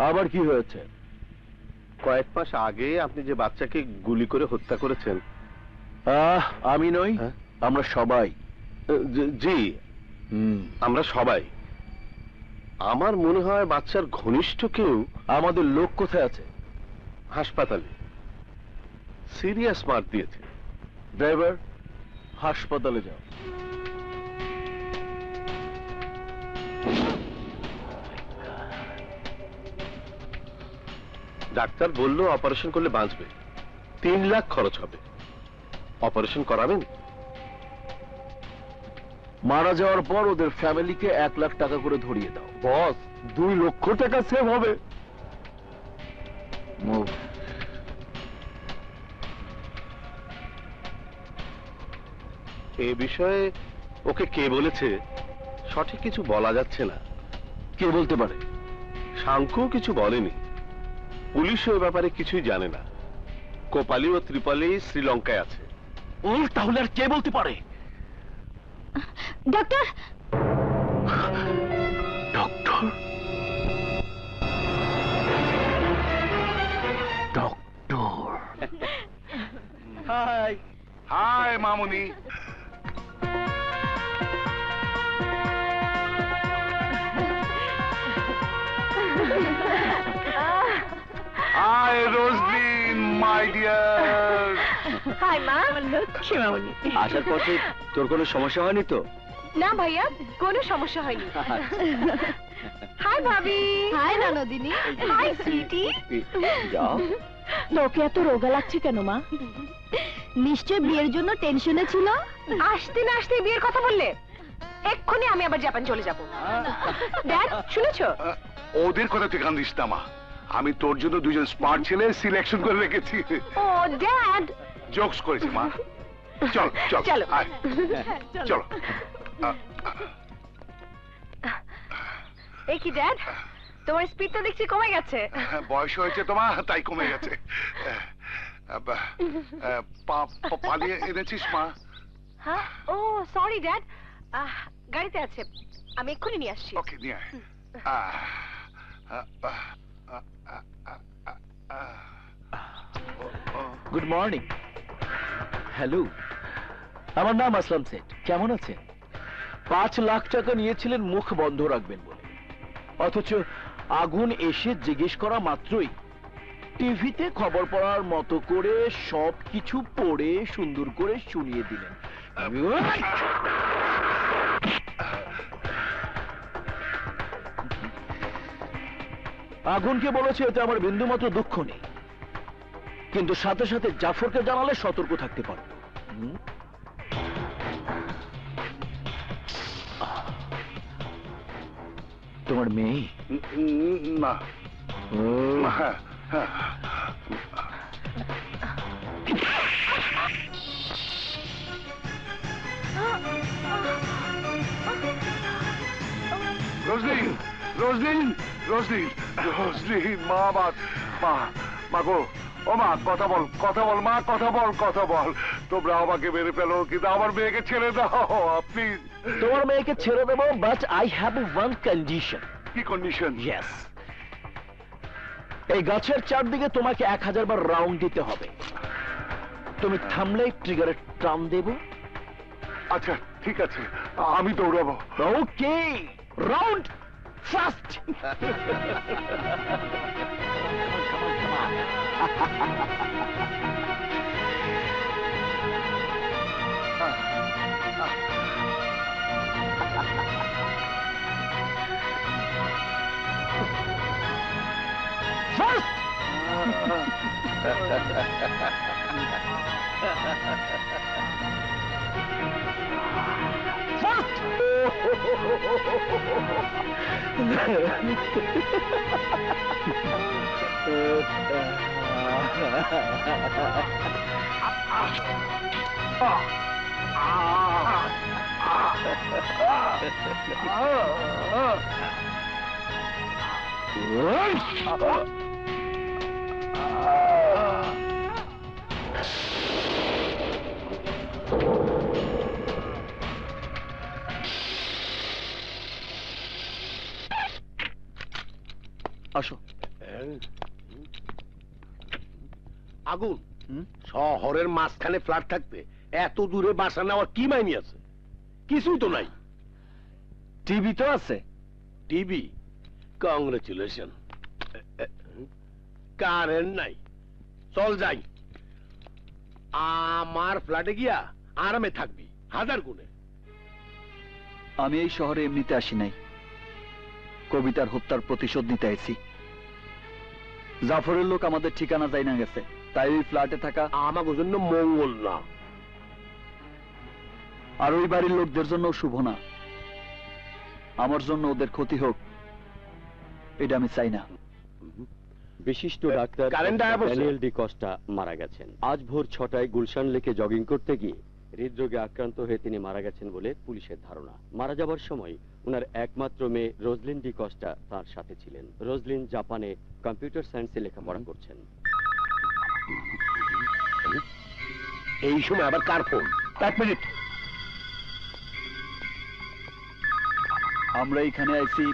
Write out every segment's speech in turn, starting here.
আবার কি হয়েছে? কয়েক মাস আগে আপনি যে বাচ্চাকে গুলি করে হত্যা করেছেন। আমি নই, আমরা সবাই। জি, আমরা সবাই। আমার মনে হয় বাচ্চার ঘনিষ্ঠ কেউ। আমাদের লোক কোথায় আছে? হাসপাতালে সিরিয়াস মার দিয়েছে। ড্রাইভার, হাসপাতালে যাও। ডাক্তার বলল অপারেশন করলে বাঁচবে, 3 লাখ খরচ হবে। অপারেশন করাবেন? মারা যাওয়ার পর ওদের ফ্যামিলিকে 1 লাখ টাকা করে ধরিয়ে দাও। বস, 2 লক্ষ টাকা সেভ হবে। এ বিষয়ে ওকে কে বলেছে সঠিক কিছু বলা যাচ্ছে না। কে বলতে পারে? শাঙ্কু কিছু বলেনি, পুলিশও এ ব্যাপারে কিছুই জানে না। কোপালি ও ত্রিপালি শ্রীলঙ্কায় আছে। তাহলে আর কে বলতে পারে? Doctor, doctor, doctor. Hi hi মামুনি। Hi Roslin my dear. Hi মা। লক্ষ্মী মামুনি। আসার পথে তোর কোনো সমস্যা হয়নি তো? না ভাইয়া, কোনো সমস্যা হয়নি। হাই ভাবি। হাই ননদিনী। হাই সুইটি। যাও। তোকে এত রোগা লাগছে কেন মা? নিশ্চয় বিয়ের জন্য টেনশনে ছিল। আসতে না আসতে বিয়ের কথা বললে, এক্ষুনি আমি আবার জাপান চলে যাব। ড্যাড, শুনেছো? ওদের কথা তুই কান দিস না মা। আমি তোর জন্য 2জন স্মার্ট ছেলে সিলেকশন করে রেখেছি। ও ড্যাড, জোকস করেছি মা। চল চল চলো। আয়, চলো। এই কি ড্যাড, তোমার স্পিড তো দেখছি কমে গেছে। বয়স হয়েছে তোমার, তাই কমে গেছে। পালিয়ে এনেছিস মা? হ্যাঁ, ও সরি ড্যাড, গাড়িতে আছে, আমি এক্ষুনি নিয়ে আসছি। ওকে নিয়ে আয়। Good morning. হ্যালো, আমার নাম আসলাম সেট। কেমন আছেন? 5 লাখ টাকা নিয়েছিলেন মুখ বন্ধ রাখবেন বলে, অথচ আগুন এসে জিজ্ঞেস করা মাত্রই টিভিতে খবর পড়ার মতো করে সবকিছু পড়ে সুন্দর করে শুনিয়ে দিলেন। আগুনকে বলেছে এতে আমার বিন্দুমাত্র দুঃখ নেই, কিন্তু সাথে সাথে জাফরকে জানালে সতর্ক থাকতে পারত। তোমার মেয়ে? না। হ্যাঁ, হ্যাঁ। রোজলিন, রোজলিন, রোজলিন, রোজলিন, মা, মা গো, ও মা, কথা বল, কথা বল মা, কথা বল, কথা বল। তোমরা আমাকে মেরে ফেলো, কিন্তু আমার মেয়েকে ছেড়ে দাও প্লিজ। তোমার মেয়েকে ছেড়ে দেবো, but I have one condition. কি কন্ডিশন? ইয়েস, এই গাছের চারদিকে তোমাকে 1000 বার রাউন্ড দিতে হবে। তুমি থামলে ট্রিগারে টান দেব। আচ্ছা ঠিক আছে, আমি দৌড়াবো। ওকে, রাউন্ড ফাস্ট। আসো। আগুন, শহরের মাঝখানে ফ্ল্যাট থাকতে এত দূরে বাসা নেওয়ার কি মাইনে আছে? কিছুই তো নাই। টিভি তো আছে। টিভি? কংগ্রেচুলেশন। কারেন্ট নাই। চল যাই, আমার ফ্ল্যাটে গিয়া আরামে থাকবি 1000 গুণে। আমি এই শহরে এমনিতে আসি নাই, কবিতার হত্যার প্রতিশোধ নিতে আইছি। জাফরের লোক আমাদের ঠিকানা যাই না গেছে, তাই ওই ফ্ল্যাটে থাকা আমাকে জন্য মঙ্গল না। আর ওই বাড়ির লোকদের জন্য শুভ না। আমার জন্য ওদের ক্ষতি হোক, এটা আমি চাই না। বিশিষ্ট ডাক্তার কারেন্ট আয়া পড়ছে। ড্যানিয়েল ডি কস্টা মারা গেছেন। আজ ভোর 6টায় গুলশান লেকে জগিং করতে গিয়ে হৃদরোগে আক্রান্ত হয়ে তিনি মারা গেছেন বলে পুলিশের ধারণা। মারা যাবার সময় ওনার একমাত্র মেয়ে রোজলিন ডি কস্টা তার সাথে ছিলেন। রোজলিন জাপানে কম্পিউটার সায়েন্সে লেখাপড়া করছেন। এই সময় আবার কার ফোন? 1 মিনিট। আমরা এখানে আইছি,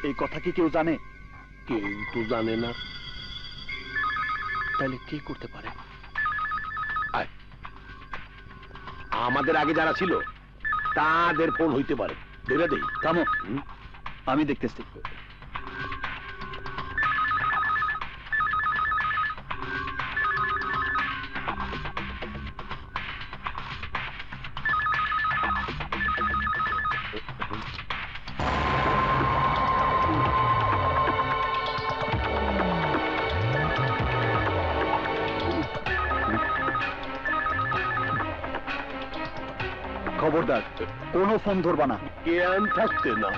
এই কথা কি কেউ জানে? কেউ তো জানে না। তাহলে কে করতে পারে? আয়, আমাদের আগে যারা ছিল তাদের ফোন হইতে পারে। ধরে দেই। থামো, আমি দেখতেছি। খবরদার, কোনো ফোন ধরবা না। জ্ঞান থাকতে না।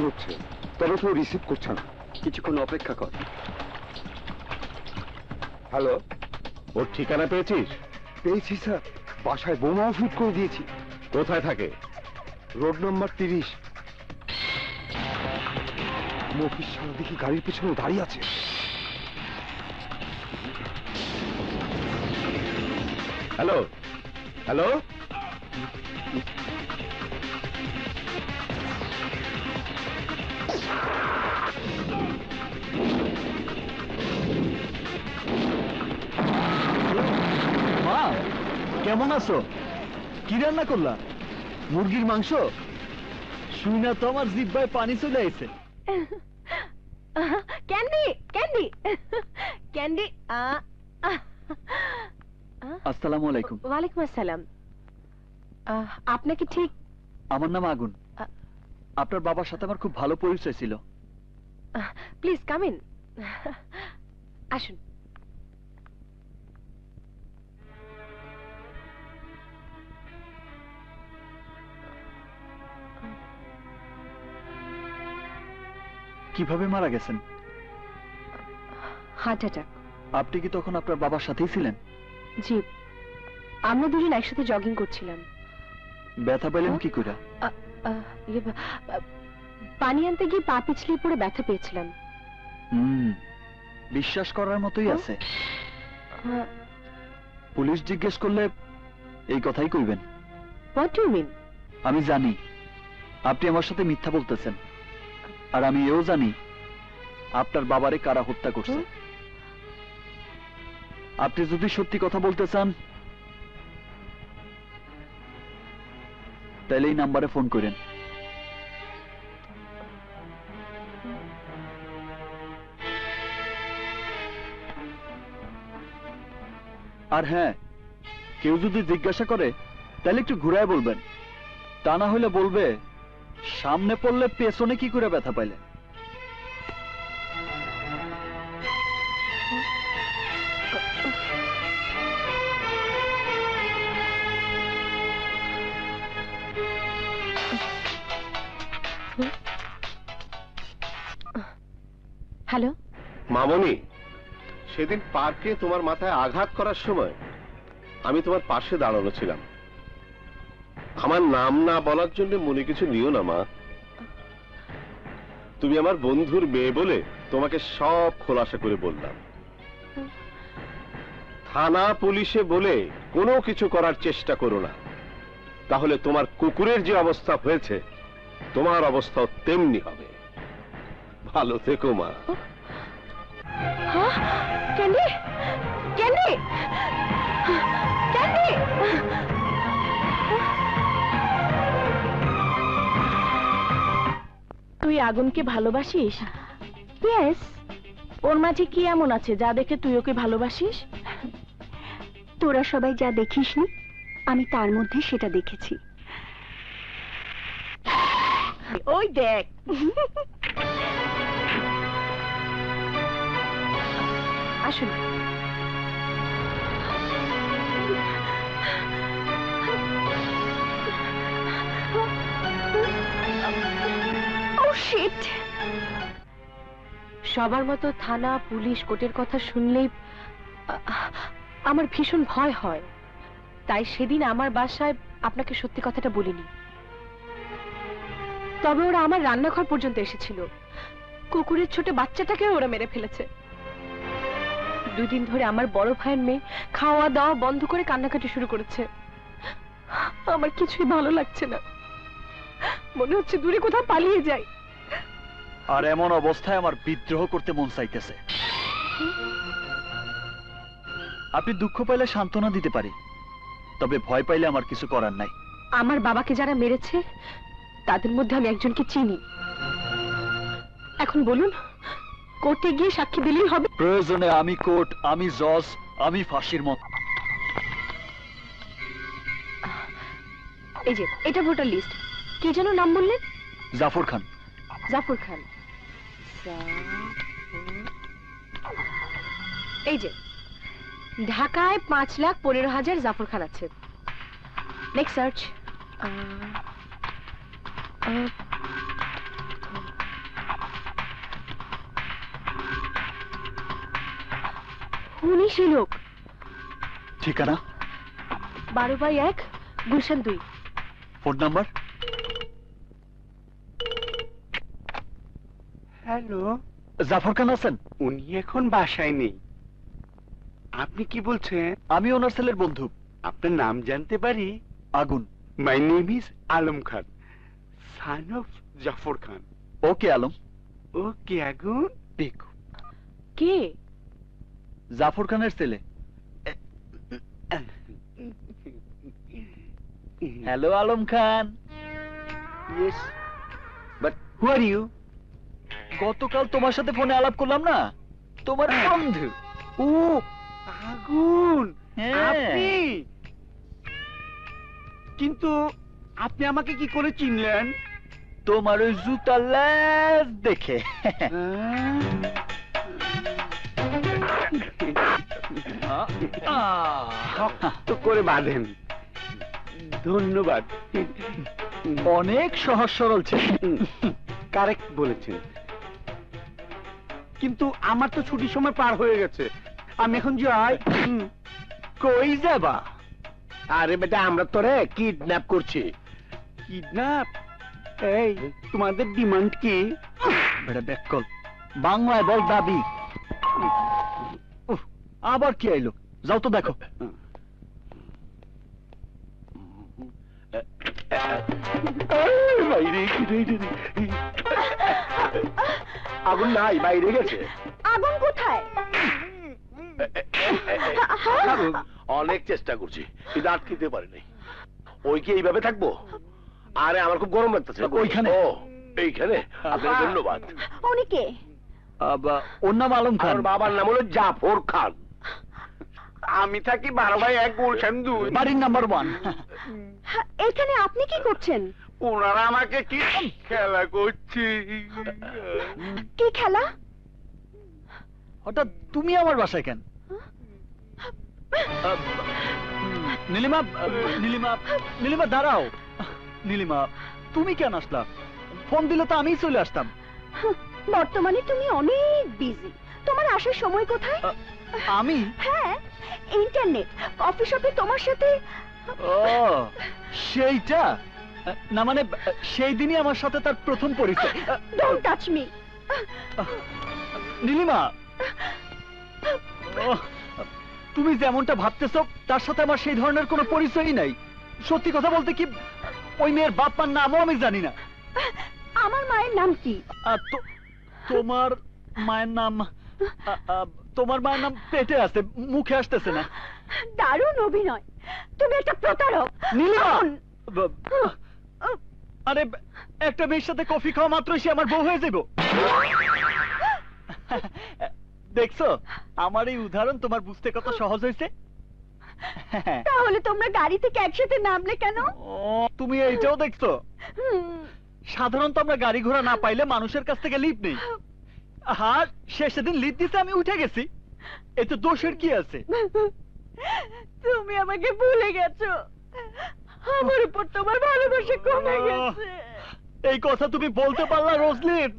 হচ্ছে, তবে কেউ রিসিভ করছে না। কিছুক্ষণ অপেক্ষা কর। হ্যালো, ওর ঠিকানা পেয়েছিস? পেয়েছি স্যার, বাসায় বোমাও ফিট করে দিয়েছি। কোথায় থাকে? Road number 30। মফিস সারা দেখি গাড়ির পেছনে দাঁড়িয়ে আছে। হ্যালো হ্যালো, মা, কেমন আছো? কি রান্না করলা? মুরগির মাংস? শুই না তো আমার জিহ্বায় পানি চলে আইছে। Candy, candy, candy. আসসালামু আলাইকুম। ওয়ালাইকুম আসসালাম। আপনাকে ঠিক? আমার নাম আগুন। আপনার বাবার সাথে আমার খুব ভালো পরিচয় ছিল। Please come in. আসুন। কিভাবে মারা গেছেন? Heart attack. আপনি কি তখন আপনার বাবার সাথেই ছিলেন? জি, আমরা দুজন একসাথে জগিং করছিলাম। ব্যথা পেলেন কি করে? পানি আনতে গিয়ে পা পিছলে পড়ে ব্যথা পেয়েছিলাম। বিশ্বাস করার মতোই আছে। পুলিশ জিজ্ঞেস করলে এই কথাই কইবেন। What do you mean? আমি জানি আপনি আমার সাথে মিথ্যা বলতেছেন, আর আমি এও জানি আপনার বাবারে কারা হত্যা করছে। আপনি যদি সত্যি কথা বলতে চান তাহলে এই নাম্বারে ফোন করেন। আর হ্যাঁ, কেউ যদি জিজ্ঞাসা করে তাহলে একটু ঘুরায় বলবেন, তা না হলে বলবে সামনে পড়লে পেছনে কি করে ব্যথা পাইলে। হ্যালো মামনি, সেদিন পার্কে তোমার মাথায় আঘাত করার সময় আমি তোমার পাশে দাঁড়ানো ছিলাম। আমার নাম না বলার জন্য মনে কিছু নিও না মা। তুমি আমার বন্ধুর মেয়ে বলে তোমাকে সব খোলাসা করে বললাম। থানা পুলিশে বলে কোনো কিছু করার চেষ্টা করো না, তাহলে তোমার কুকুরের যে অবস্থা হয়েছে তোমার অবস্থাও তেমনি হবে। ভালো থেকো মা। Candy, candy, candy. তুই আগুনকে ভালোবাসিস? ইয়েস। ওর মাঝে কি এমন আছে যা দেখে তুই ওকে ভালোবাসিস? তোরা সবাই যা দেখিসনি, আমি তার মধ্যে সেটা দেখেছি। ওই দেখ। আসুন। Oh shit! সবার মতো থানা, পুলিশ, কোর্টের কথা শুনলেই আমার ভীষণ ভয় হয়। তাই সেদিন আমার বাসায় আপনাকে সত্যি কথাটা বলিনি। তবে ওরা আমার রান্নাঘর পর্যন্ত এসেছিল। কুকুরের ছোট বাচ্চাটাকে ওরা মেরে ফেলেছে। 2 দিন ধরে আমার বড় ভাইয়ের মেয়ে খাওয়া দাওয়া বন্ধ করে কান্নাকাটি শুরু করেছে। আমার কিছুই ভালো লাগছে না, মনে হচ্ছে দূরে কোথাও পালিয়ে যাই। আর এমন অবস্থায় আমার বিদ্রোহ করতে মন চাইতেছে। আপনি দুঃখ পাইলে সান্ত্বনা দিতে পারি, তবে ভয় পাইলে আমার কিছু করার নাই। আমার বাবাকে যারা মেরেছে তাদের মধ্যে আমি একজনকে চিনি। এখন বলুন, কোর্টে গিয়ে সাক্ষী দিলেই হবে? প্রয়োজনে আমি কোর্ট, আমি জজ, আমি ফাঁসির মত। এই যে এটা ভোটার লিস্ট। কি যেন নাম বললেন? জাফর খান। জাফর খান। এই যে ঢাকায় 5,15,000 জাফর খান আছে। Next search. উনি সেই লোক। ঠিকানা 12/1 Gulshan 2। Phone number? Hello, Jafar Khan আছেন? উনি এখন বাসায় নেই। আপনি কি বলছেন? আমি ওনার ছেলের বন্ধু। আপনার নাম জানতে পারি? Agun. My name is Alam Khan, son of Jafar Khan. Okay Alam. Okay Agun. দেখো, কে? জাফর খানের ছেলে। Hello Alam Khan. Yes, but who are you? গতকাল তোমার সাথে ফোনে আলাপ করলাম না, তোমার বন্ধু। ও আগুন, হ্যাঁ। আপনি? কিন্তু আপনি আমাকে কি করে চিনলেন? তোমার ওই জুতা লেজ দেখে। শক্ত করে বাঁধেন। ধন্যবাদ। অনেক সহজ সরল ছিল। কারেক্ট বলেছেন, কিন্তু আমার তো ছুটির সময় পার হয়ে গেছে। আমি এখন যাই। কই যাবা? আরে বেটা, আমরা তোরে কিডন্যাপ করছি। কিডন্যাপ? এই, তোমাদের ডিমান্ড কি? বেটা ব্যাককল, বাংলায় বল দাবি। উফ, আবার কি আইলো? যাও তো দেখো। আগুন নাই, বাইরে গেছে। আগুন কোথায়? অনেক চেষ্টা করছি কিন্তু আটকিতে পারিনি। ওই কি এইভাবে থাকবো? আরে আমার খুব গরম লাগতেছে। ওইখানে। ও এইখানে? আপনাকে ধন্যবাদ। উনি কে? ওর নাম আলম খান। আমার বাবার নাম হলো জাফর খান। আমি থাকি 12/1 গুলশান 2। বাড়ির নাম্বার 1। এখানে আপনি কি করছেন? ওনারা আমাকে কি খেলা করছে? কি খেলা? হঠাৎ তুমি আমার বাসায় কেন? নীলিমা, নীলিমা, নীলিমা দাঁড়াও। নীলিমা, তুমি কেন আসলা? ফোন দিলে তো আমিই চলে আসতাম। বর্তমানে তুমি অনেক বিজি, তোমার আসার সময় কোথায়? আমি? হ্যাঁ, ইন্টারনেট কফি শপে তোমার সাথে। ও সেইটা না, মানে সেই দিনই আমার সাথে তার প্রথম পরিচয়। Don't touch me. নীলিমা, তুমি যেমনটা ভাবতেছো তার সাথে আমার সেই ধরনের কোনো পরিচয়ই নাই। সত্যি কথা বলতে কি, ওই মেয়ের বাপ মার নামও আমি জানি না। আমার মায়ের নাম কি? তোমার মায়ের নাম তোমার মায়ের নাম পেটে আছে, মুখে আসতেছে না। দারুণ অভিনয়, তুমি একটা প্রতারক। নীলিমা! আরে একটা মেয়ের সাথে কফি খাওয়া মাত্রই সে আমার বউ হয়ে যাবো? দেখছো, আমার এই উদাহরণ তোমার বুঝতে কত সহজ হয়েছে। তাহলে তোমরা গাড়ি থেকে একসাথে নামলে কেন? তুমি এইটাও দেখছো? সাধারণত আমরা গাড়ি ঘোড়া না পাইলে মানুষের কাছ থেকে লিফট নেই। হ্যাঁ, সে সেদিন লিফট দিতে আমি উঠে গেছি, এতে দোষের কি আছে? তুমি আমাকে ভুলে গেছো, আমার উপর তোমার ভালোবাসা কমে গেছে। এই কথা তুমি বলতে পারলা রোজলিন?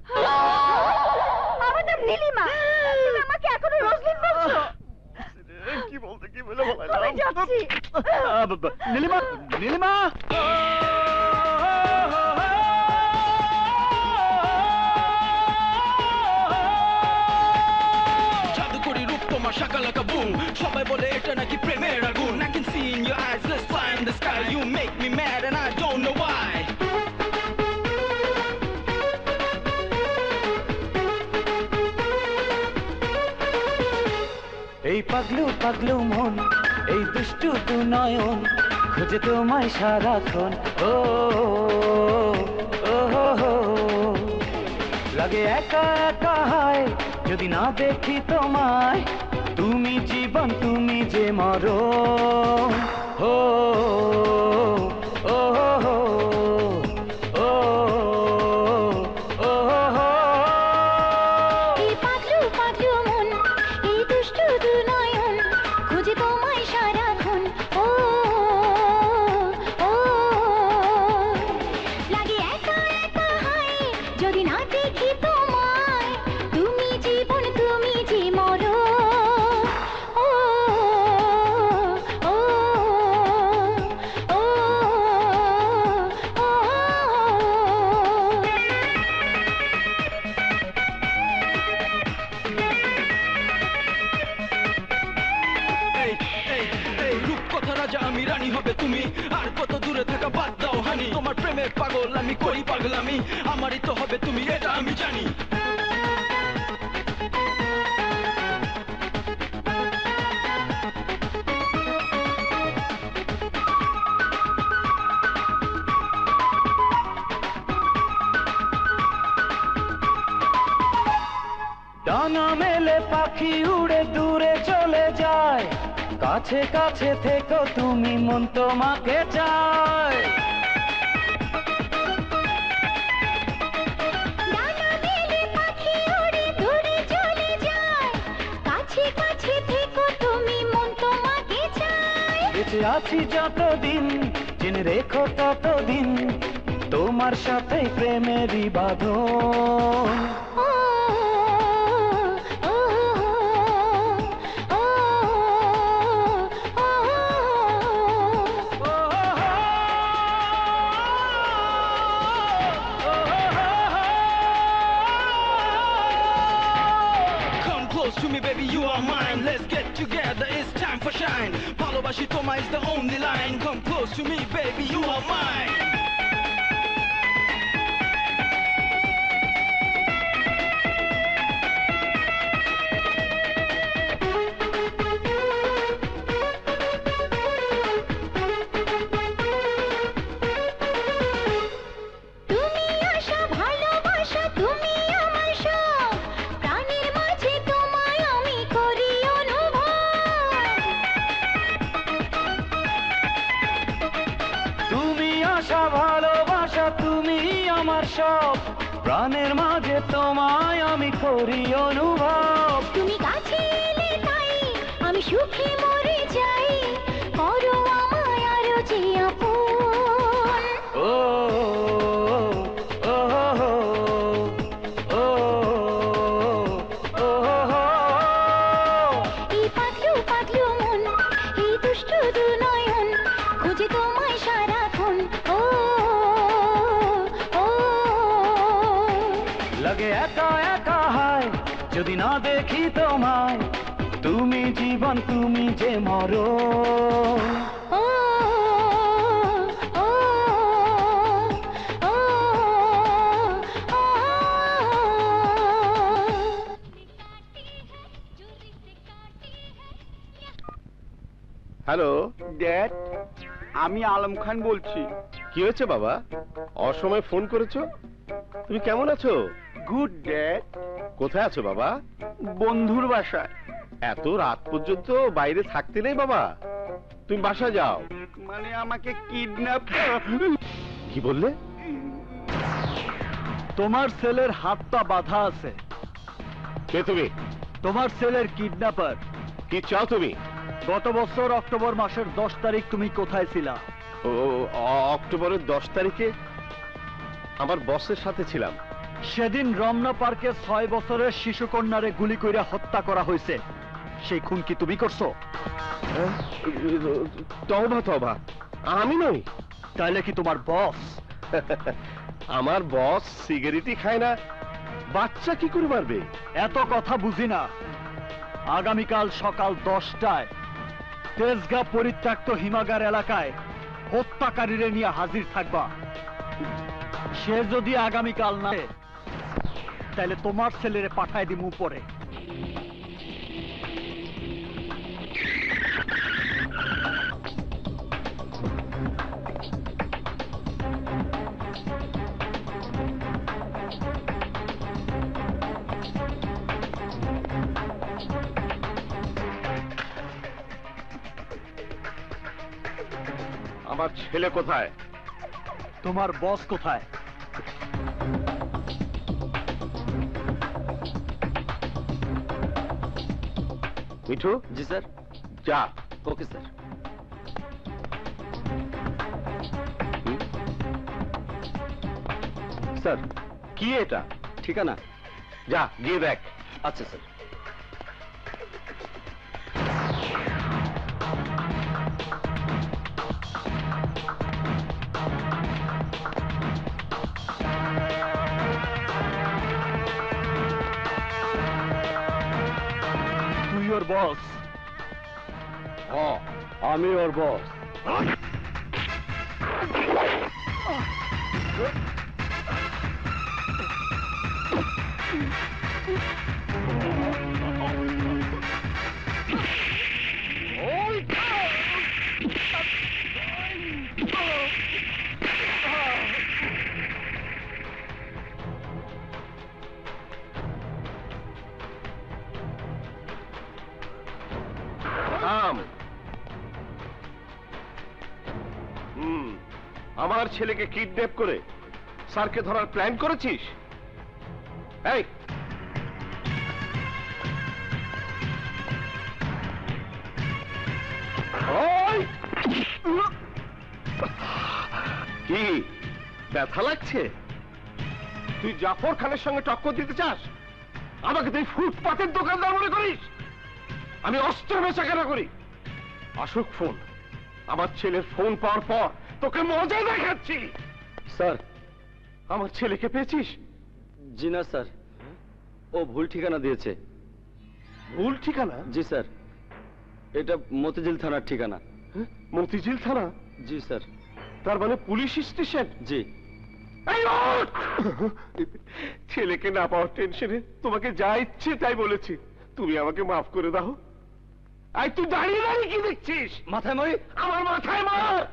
আমার নাম নীলিমা, তুমি আমাকে এখনো রোজলিন বলছো? কি বলতে কি বলে বলা আমি যাচ্ছি। নীলিমা, নীলিমা! জাদুকরি রূপ তোমার শাকালাকা বুম, সবাই বলে এটা নাকি প্রেমের আগুন। I can see in your eyes, let's fly in the sky. You make me mad and I don't know why. এই পাগলু পাগলু মন, এই দুষ্টু দু নয়ন, খুঁজে তোমায় সারাক্ষণ। ও ও ও, লাগে একা একা হয় যদি না দেখি তোমায়। তুমি জীবন, তুমি যে মরণ। ও ও ও ও ও। এই পাগলু পাগলু মন, এই দুষ্টু দু নয়ন, খুঁজে তোমায় সারাক্ষণ। ও ও, লাগে একা একা হয় যদি না দেখি তোমায়। তুমি জীবন, তুমি যে মরণ। ও ও ও ও। এই এই এই রূপকথা রাজা আমি, রানী হবে তুমি। আর কত দূরে থাকা বাদ দাও হানি, তোমার প্রেমের পাগল আমি, করি পাগলামি। আমারই তো হবে তুমি, এটা আমি জানি। ডানা মেলে পাখি উড়ে দূরে চলে যায়, কাছে কাছে থেকো তুমি, মন তোমাকে চায়। ডানা মেলে পাখি উড়ে দূরে চলে যায়, কাছে কাছে থেকো তুমি, মন তোমাকে চায়। বেঁচে আছি যতদিন, জেনে রেখো ততদিন, তোমার সাথে প্রেমেরই বাঁধন। ও ও ও ও ও। Come close to me baby, you are mine. Let's get together, it's time for shine. ভালোবাসি তোমায় is the only line. Come close to me baby, you are mine. তুমি আশা ভালোবাসা, তুমি আমার সব, প্রাণের মাঝে তোমায় আমি করি অনুভব। তুমি আশা ভালোবাসা, তুমি আমার সব, প্রাণের মাঝে তোমায় আমি করি অনুভব। তুমি কাছে এলে তাই আমি সুখে মরে যাই, করো আমায় আরো যে আপন। ও ও ও ও ও। এই পাগলু পাগলু মন, এই দুষ্টু দু নয়ন, খুঁজে তোমায় সারাক্ষণ। ও ও। লাগে একা একা হয় যদি না দেখি তোমায়। তুমি জীবন তুমি যে মরণ। ও ও ও ও হ্যালো, ড্যাড, আমি আলম খান বলছি। কি হয়েছে বাবা? অসময়ে ফোন করেছো? তুমি কেমন আছো? Good dad. কোথায় আছো বাবা? বন্ধুর বাসায়। এত রাত পর্যন্ত বাইরে থাকতে নেই বাবা, তুমি বাসা যাও। মানে আমাকে কিডন্যাপ। কি বললে? তোমার ছেলের হাত পা বাঁধা আছে। কে তুমি? তোমার ছেলের কিডন্যাপার। কি চাও তুমি? গত বছর অক্টোবর মাসের 10 তারিখ তুমি কোথায় ছিলা? অক্টোবরের 10 তারিখে আমার বসের সাথে ছিলাম। সেদিন রমনা পার্কে 6 বছরের শিশু কন্যারে গুলি কইরা হত্যা করা হয়েছে। সেই খুন কি তুমি করছো? তওবা তওবা, আমি নই। তাইলে কি তোমার বস? আমার বস সিগারেটই খায় না, বাচ্চা কি করে মারবে? এত কথা বুঝি না। আগামীকাল সকাল 10টায় তেজগাঁ পরিত্যক্ত হিমাগার এলাকায় হত্যাকারীরে নিয়ে হাজির থাকবা। সে যদি আগামীকাল না আসে, তাহলে তোমার ছেলেরে পাঠায় দিমু পরে। আমার ছেলে কোথায়? তোমার বস কোথায়? মিঠু। জি স্যার। যা। Okay sir. স্যার, কি এটা? ঠিকানা? যা গিয়ে দেখ। আচ্ছা স্যার। তুই ওর বস? আমি ওর বস। থাম। আমার ছেলেকে কিডন্যাপ করে স্যারকে ধরার প্ল্যান করেছিস? এই, ওই! কি ব্যথা লাগছে? তুই জাফর খানের সঙ্গে টক্কর দিতে চাস? আমাকে তুই ফুটপাতের দোকানদার মনে করিস? আমি অস্ত্র বেচাকেনা করি। আসুক ফোন। আমার ছেলের ফোন পাওয়ার পর তোকে মজা দেখাচ্ছি। স্যার, আমার ছেলেকে পেয়েছিস? জি না স্যার, ও ভুল ঠিকানা দিয়েছে। ভুল ঠিকানা? জি স্যার, এটা মতিঝিল থানার ঠিকানা। মতিঝিল থানা? জি স্যার। তার মানে পুলিশ স্টেশন? জি। এই ওঠ! ছেলেকে না পাওয়ার টেনশনে তোমাকে যা ইচ্ছে তাই বলেছি। তুমি আমাকে মাফ করে দাও। আই, তুই দাঁড়িয়ে দাঁড়িয়ে কি দেখছিস? মাথায় মারি? আমার মাথায় মার।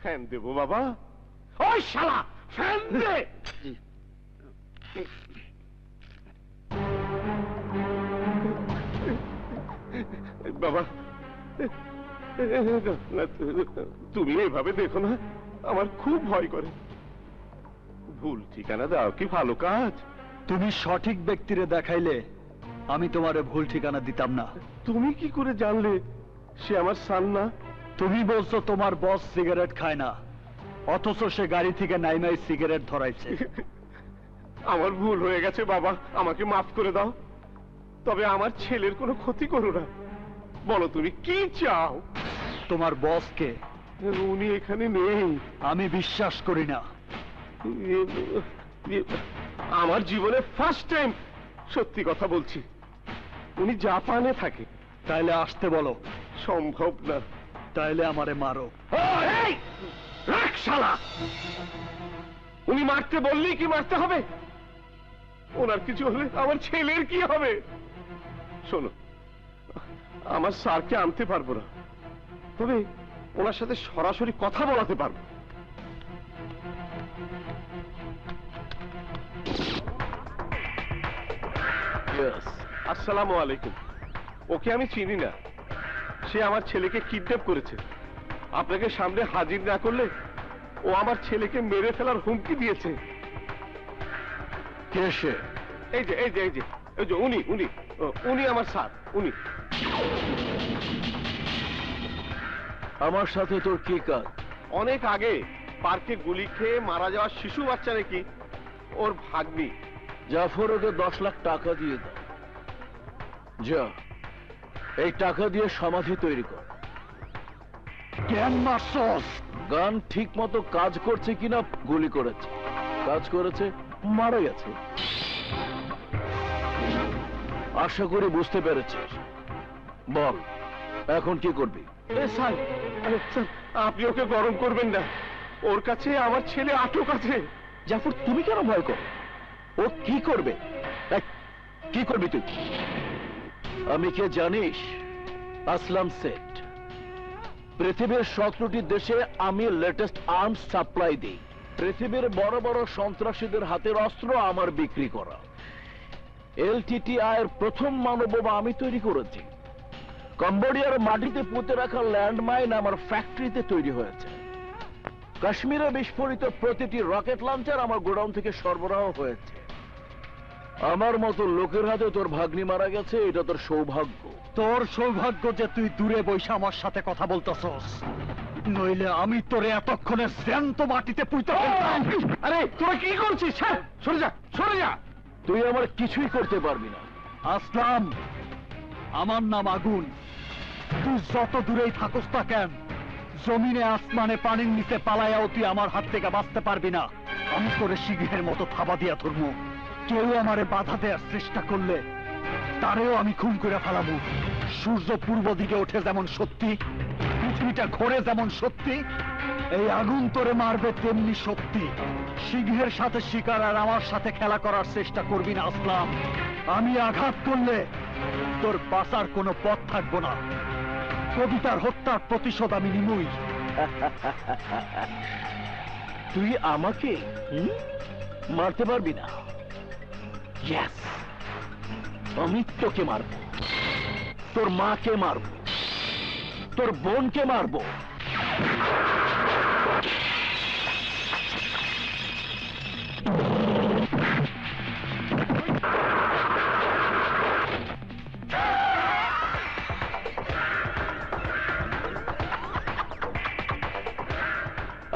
ফ্যান দেবো বাবা? ওই শালা, ফ্যান দে। জি। বাবা, তুমি এভাবে দেখো না, আমার খুব ভয় করে। ভুল ঠিকানা দাও কি ভালো কাজ? তুমি সঠিক ব্যক্তিরে দেখাইলে আমি তোমারে ভুল ঠিকানা দিতাম না। তুমি কি করে জানলে সে আমার সান না? তুমি বলছো তোমার বস সিগারেট খায় না, অথচ সে গাড়ি থেকে নাইমাই সিগারেট ধরাইছে। আমার ভুল হয়ে গেছে বাবা, আমাকে মাফ করে দাও। তবে আমার ছেলের কোনো ক্ষতি করো না। বলো তুমি কি চাও? তোমার বসকে? উনি এখানে নেই। আমি বিশ্বাস করি না। আমার জীবনে ফার্স্ট টাইম সত্যি কথা বলছি। উনি জাপানে থাকে। তাইলে আসতে বলো। সম্ভব না। তাইলে আমারে মারো। এই! রাখ শালা! উনি মারতে বললেই কি মারতে হবে? ওনার কিছু হলে আমার ছেলের কি হবে? শোনো, আমার স্যারকে আনতে পারবো না, তবে ওনার সাথে সরাসরি কথা বলাতে পারবো। আসসালামু আলাইকুম। ওকে আমি চিনি না, সে আমার ছেলেকে কিডন্যাপ করেছে। আপনাকে সামনে হাজির না করলে ও আমার ছেলেকে মেরে ফেলার হুমকি দিয়েছে। কে সে? এই যে এই যে এই যে এই যে উনি উনি উনি আমার স্যার, উনি। আমার সাথে তোর কি কাজ? অনেক আগে পার্কে গুলি খেয়ে মারা যাওয়া শিশু বাচ্চা নাকি ওর ভাগ্নি। জাফর, ওকে 10 লাখ টাকা দিয়ে দাও। যা, এই টাকা দিয়ে সমাধি তৈরি কর। কেন মারছস? গান ঠিক মতো কাজ করছে কিনা গুলি করেছে, কাজ করেছে, মারা গেছে। আশা করি বুঝতে পেরেছিস। বল, এখন কি করবি? স্যার, আরে স্যার, আপনি ওকে গরম করবেন না। ওর কাছে আমার ছেলে আটক আছে। জাফর, তুমি কেন ভয় করো? ও কি করবে? এই, কি করবি তুই? আমি কে জানিস? আসলাম সেট। পৃথিবীর 17টি দেশে আমি লেটেস্ট আর্মস সাপ্লাই দিই। পৃথিবীর বড় বড় সন্ত্রাসীদের হাতের অস্ত্র আমার বিক্রি করা। LTTI এর প্রথম মানববোমা আমি তৈরি করেছি। কম্বোডিয়ার মাটিতে পুঁতে রাখা ল্যান্ডমাইন আমার ফ্যাক্টরিতে তৈরি হয়েছে। কাশ্মীরে বিস্ফোরিত প্রতিটি রকেট লঞ্চার আমার গোডাউন থেকে সরবরাহ হয়েছে। আমার মতো লোকের হাতে তোর ভাগ্নি মারা গেছে, এটা তোর সৌভাগ্য। তোর সৌভাগ্য যে তুই দূরে বইসা আমার সাথে কথা বলতেছস, নইলে আমি তোরে এতক্ষণে জ্যান্ত মাটিতে পুঁতে ফেলতাম। আরে তোরা কি করছিস? সরে যা, সরে যা। তুই আমার কিছুই করতে পারবি না। আসলাম, আমার নাম আগুন। তুই যত দূরেই থাকস না কেন, জমিনে আসমানে পানির নিচে পালাইয়াও তুই আমার হাত থেকে বাঁচতে পারবি না। আমি তোরে সিংহের মতো থাবা দিয়া ধরবো। কেউ আমারে বাধা দেওয়ার চেষ্টা করলে তারেও আমি খুন করে ফেলাবো। সূর্য পূর্ব দিকে ওঠে যেমন সত্যি, পৃথিবীটা ঘোরে যেমন সত্যি, এই আগুন তোরে মারবে তেমনি সত্যি। সিংহের সাথে শিকার আর আমার সাথে খেলা করার চেষ্টা করবি না আসলাম। আমি আঘাত করলে তোর বাঁচার কোনো পথ থাকবো না। কবিতার হত্যার প্রতিশোধ আমি নিমুই। তুই আমাকে মারতে পারবি না। ইয়েস, আমি তোকে মারবো, তোর মাকে মারবো, তোর বোনকে মারবো।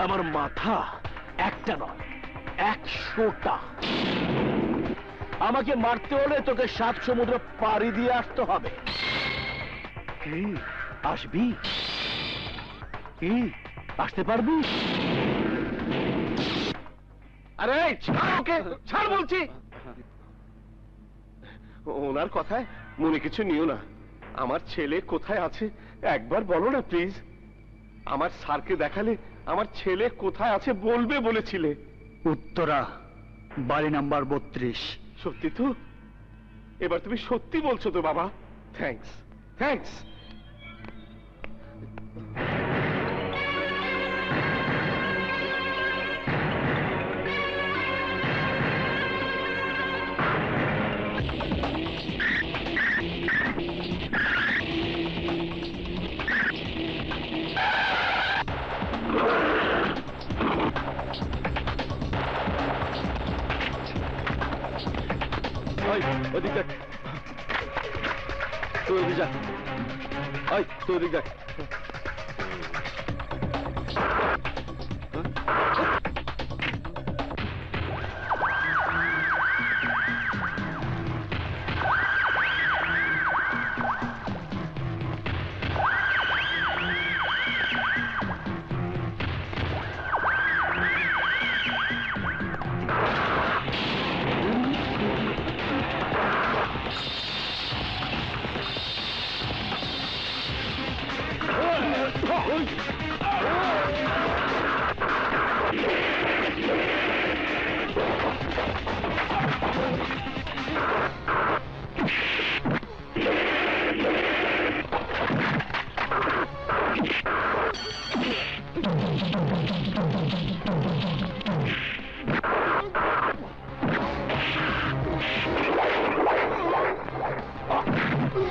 আমার মাথা একটা নয়, 100টা। আমাকে মারতে হলে তোকে 7 সমুদ্র পাড়ি দিয়ে আসতে হবে। কি আসবি? কি আসতে পারবি? আরে ছাড় ওকে, ছাড় বলছি। ওনার কথায় মনে কিছু নিও না। আমার ছেলে কোথায় আছে একবার বলো না প্লিজ। আমার স্যারকে দেখালে আমার ছেলে কোথায় আছে বলবে বলেছিলে। উত্তরা, বাড়ি নাম্বার 32। সত্যি তো? এবার তুমি সত্যি বলছো তো বাবা? Thanks, thanks. ওদিক দেখ, তুই ওদিক যা। তুই ওদিক দেখ। রুমে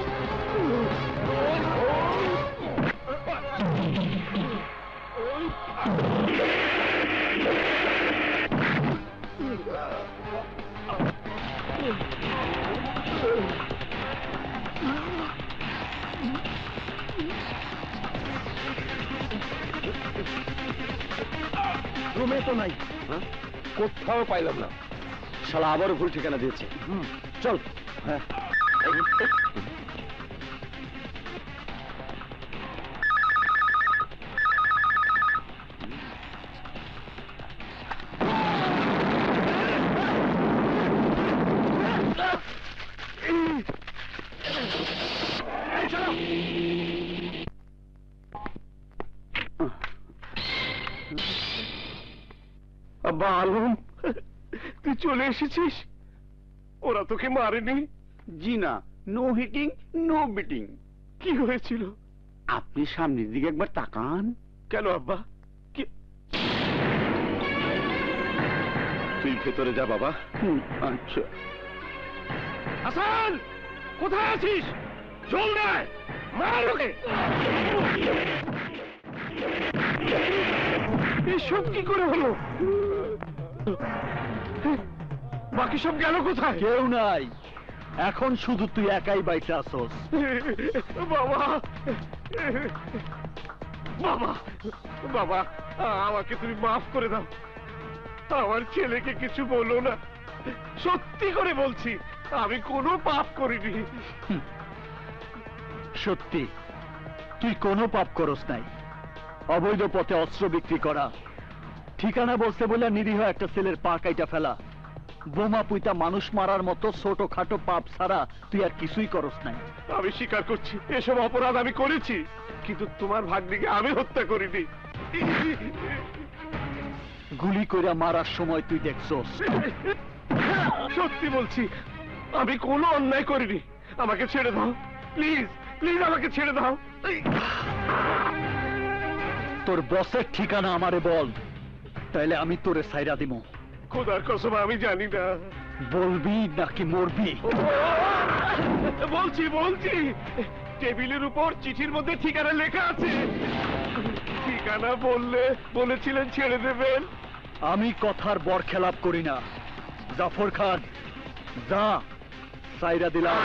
তো নাই, কোথাও পাইলাম না। শালা আবারও ভুল ঠিকানা দিয়েছে। চল। হ্যাঁ। আব্বা আলম, তুই চলে এসেছিস? ওরা তোকে মারেনি? জি না, নো হিটিং নো বিটিং। কি হয়েছিল? আপনি সামনের দিকে একবার তাকান। কেন আব্বা? তুই ভেতরে যা বাবা। আচ্ছা। হাসান, কোথায় আছিস? জল দেয়, মার ওকে। এসব কি করে হলো? বাকি সব গেল কোথায়? কেউ নাই, এখন শুধু তুই একাই বাইচে আসোস। বাবা, বাবা, বাবা, আমাকে তুমি মাফ করে দাও। আমার ছেলেকে কিছু বলো না, সত্যি করে বলছি, আমি কোনো পাপ করিনি। সত্যি তুই কোনো পাপ করস নাই। অবৈধ পথে অস্ত্র বিক্রি করা, ঠিকানা বলতে বলে নিরীহ একটা ছেলের পা কাইটা ফেলা, বোমা পুইতা মানুষ মারার মতো ছোটখাটো পাপ ছাড়া তুই আর কিছুই করস নাই। আমি স্বীকার করছি, এসব অপরাধ আমি করেছি, কিন্তু তোমার ভাগ্নিকে আমি হত্যা করিনি। গুলি কইরা মারার সময় তুই দেখছস। সত্যি বলছি, আমি কোনো অন্যায় করিনি। আমাকে ছেড়ে দাও, প্লিজ প্লিজ, আমাকে ছেড়ে দাও। তোর বসের ঠিকানা আমারে বল, তাইলে আমি তোরে সাইরা দিমু। খোদার কসম আমি জানি না। বলবি নাকি মরবি? বলছি বলছি, টেবিলের উপর চিঠির মধ্যে ঠিকানা লেখা আছে। ঠিকানা বললে বলেছিলেন ছেড়ে দেবেন। আমি কথার বরখেলাপ করি না। জাফর খান, যা, সাইরা দিলাম।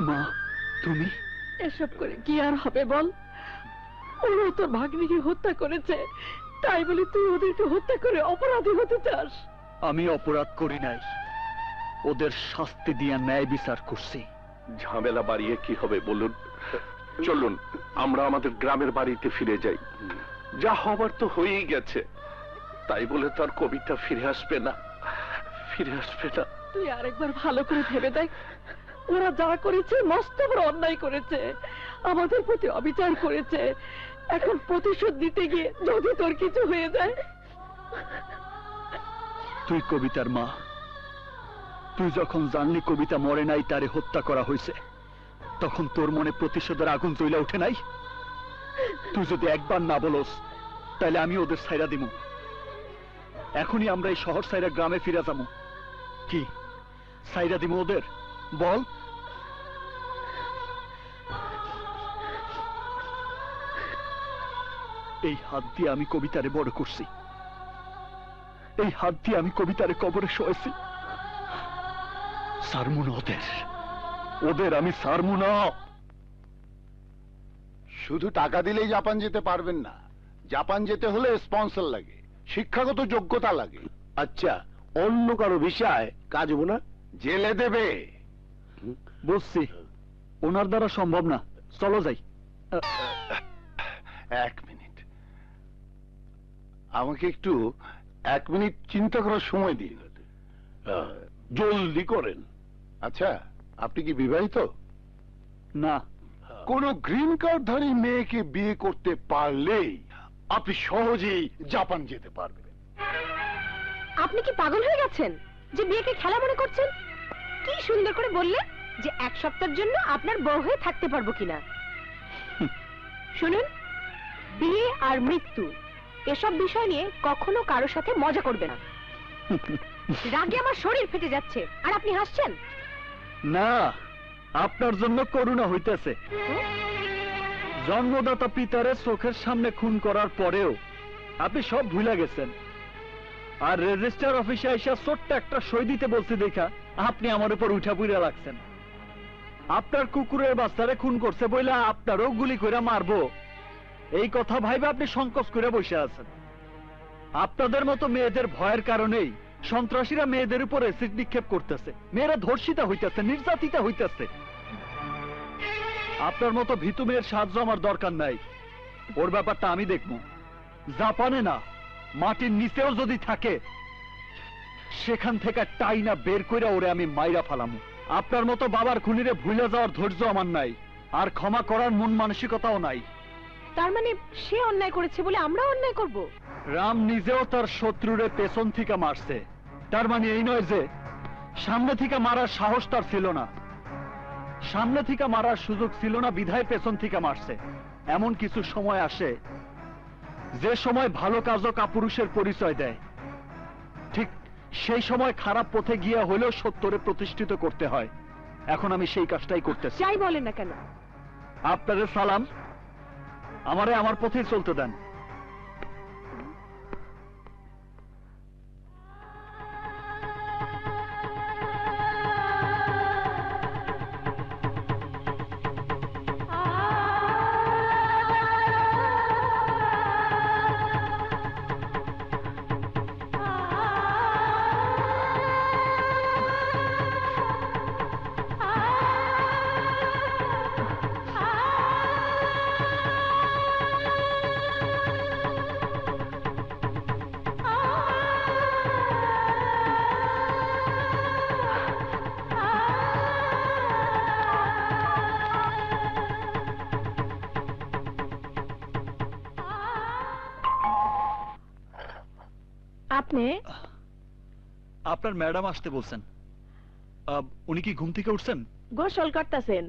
মা, তুমি? এসব করে কি আর হবে বল? ওরা তোর ভাগ্নিকে হত্যা করেছে, তাই বলে তুই ওদেরকে হত্যা করে অপরাধী হতে চাস? আমি অপরাধ করি নাই, ওদের শাস্তি দিয়া ন্যায় বিচার করছি। ঝামেলা বাড়িয়ে কি হবে বলুন? চলুন আমরা আমাদের গ্রামের বাড়িতে ফিরে যাই। যা হবার তো হয়েই গেছে, তাই বলে তার কবিতা ফিরে আসবে না, ফিরে আসবে না। তুই আরেকবার ভালো করে ভেবে দেখ, ওরা যা করেছে মস্ত বড় অন্যায় করেছে, আমাদের প্রতি অবিচার করেছে। এখন প্রতিশোধ দিতে গিয়ে যদি তোর কিছু হয়ে যায়। তুই কবিতার মা, তুই যখন জানলি কবিতা মরে নাই, তারে হত্যা করা হয়েছে, তখন তোর মনে প্রতিশোধের আগুন জ্বলে ওঠে নাই? তুই যদি একবার না বলস, তাহলে আমি ওদের ছাইরা দিমু। এখনই আমরা এই শহর ছাইরা গ্রামে ফিরে যাবো। কি ছাইরা দিমু ওদের? বল। এই হাত দিয়ে আমি কবিতারে বড় করছি, এই হাত দিয়ে আমি কবিতারে কবরে শোয়াইছি। সারমু না ওদের, ওদের আমি সারমু না। শুধু টাকা দিলেই জাপান যেতে পারবেন না। জাপান যেতে হলে স্পন্সর লাগে, শিক্ষাগত যোগ্যতা লাগে। আচ্ছা, অন্য কারো বিষয় কাজ হবো না? জেলে দেবে। বুঝছি, ওনার দ্বারা সম্ভব না। চলো যাই। এক মিনিট, আমাকে একটু 1 মিনিট চিন্তা করার সময় দিন। জলদি করেন। আচ্ছা, আপনি কি বিবাহিত? না। কোন গ্রিন কার্ডধারী মেয়েকে বিয়ে করতে পারলেই আপনি সহজেই জাপান যেতে পারবেন। আপনি কি পাগল হয়ে গেছেন যে বিয়েকে খেলা মনে করছেন? কি সুন্দর করে বললে যে 1 সপ্তাহের জন্য আপনার বউ হয়ে থাকতে পারবো কিনা। শুনুন, বিয়ে আর মৃত্যু এসব বিষয় নিয়ে কখনো কারোর সাথে মজা করবে না। রাগে আমার শরীর ফেটে যাচ্ছে আর আপনি হাসছেন। না, আপনার জন্য করুণা হইতেছে। জন্মদাতা পিতারে চোখের সামনে খুন করার পরেও আপনি সব ভুলে গেছেন, আর রেজিস্টার অফিসে এসে ছোট্ট একটা সই দিতে বলছে দেখা আপনি আমার উপর উঠা পুইরা লাগছেন। আপনার কুকুরের বাচ্চারে খুন করছে বইলা আপনারও গুলি করে মারবো, এই কথা ভাইবে আপনি সংকোচ করে বসে আছেন। আপনাদের মতো মেয়েদের ভয়ের কারণেই সন্ত্রাসীরা মেয়েদের উপর অ্যাসিড নিক্ষেপ করতেছে, মেয়েরা ধর্ষিতা হইতেছে, নির্যাতিতা হইতেছে। আপনার মতো ভীতু মেয়ের সাহায্য আমার দরকার নাই, ওর ব্যাপারটা আমি দেখবো। জাপানে না, মাটির নিচেও যদি থাকে সেখান থেকে টাইনা বের করে ওরে আমি মাইরা ফালামু। আপনার মতো বাবার খুনিরে ভুলে যাওয়ার ধৈর্য আমার নাই, আর ক্ষমা করার মন মানসিকতাও নাই। তার মানে সে অন্যায় করেছে বলে আমরাও অন্যায় করব? রাম নিজেও তার শত্রুরে পেছন থেকে মারছে, তার মানে এই নয় যে সামনে থেকে মারার সাহস তার ছিল না। সামনে থেকে মারার সুযোগ ছিল না বিধায় পেছন থেকে মারছে। এমন কিছু সময় আসে যে সময় ভালো কাজও কাপুরুষের পরিচয় দেয়, ঠিক সেই সময় খারাপ পথে গিয়া হলেও সত্যরে প্রতিষ্ঠিত করতে হয়। এখন আমি সেই কাজটাই করতেছি। যাই বলেন না কেন, আপনাদের সালাম, আমারে আমার পথেই চলতে দেন। আপনি আপনার ম্যাডাম আসতে বলছেন। উনি কি ঘুম থেকে উঠছেন? গোসল করতেছেন।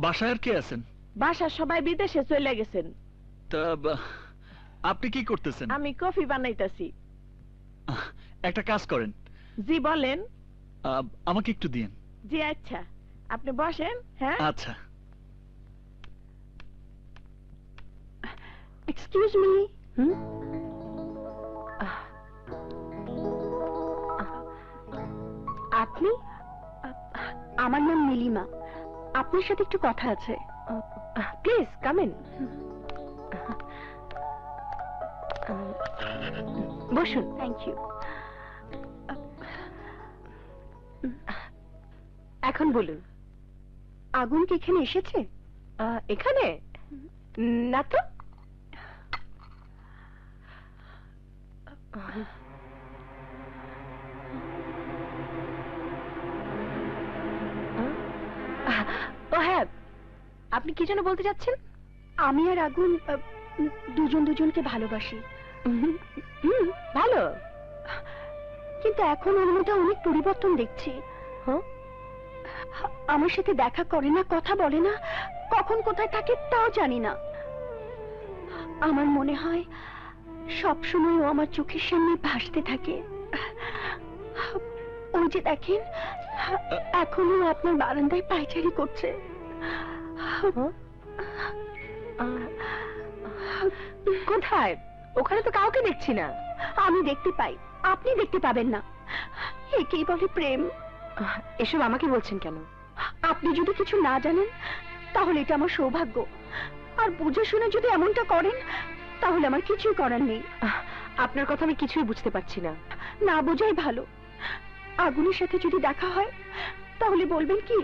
বাসায় আর কে আছেন? বাসার সবাই বিদেশে চলে গেছেন। তা আপনি কি করতেছেন? আমি কফি বানাইতাছি। একটা কাজ করেন। জি বলেন। আমাকে একটু দিন। জি আচ্ছা, আপনি বসেন। হ্যাঁ আচ্ছা। Excuse me. আপনি? আমার নাম নীলিমা, আপনার সাথে একটু কথা আছে। Please come in. বসুন। Thank you. এখন বলুন, আগুন কি এখানে এসেছে? এখানে না তো। ও হ্যাঁ, আপনি কি যেন বলতে চাচ্ছেন? আমি আর আগুন দুজন দুজনকে ভালোবাসি। ভালো, কিন্তু এখন ওর মধ্যে অনেক পরিবর্তন দেখছি। আমার সাথে দেখা করে না, কথা বলে না, কখন কোথায় থাকে তাও জানি না। আমার মনে হয় সবসময় ও আমার চোখের সামনে ভাসতে থাকে। ওই যে দেখেন, এখনো আপনার বারান্দায় পায়চারি করছে। কোথায়? ওখানে তো কাউকে দেখছি না। আমি দেখতে পাই, আপনি দেখতে পাবেন না। একেই বলে প্রেম। এসব আমাকে বলছেন কেন? আপনি যদি কিছু না জানেন তাহলে এটা আমার সৌভাগ্য, আর বুঝে শুনে যদি এমনটা করেন তাহলে আমার কিছুই করার নেই। আপনার কথা আমি কিছুই বুঝতে পারছি না। না বোঝাই ভালো। আগুনের সাথে যদি দেখা হয় তাহলে বলবেন কি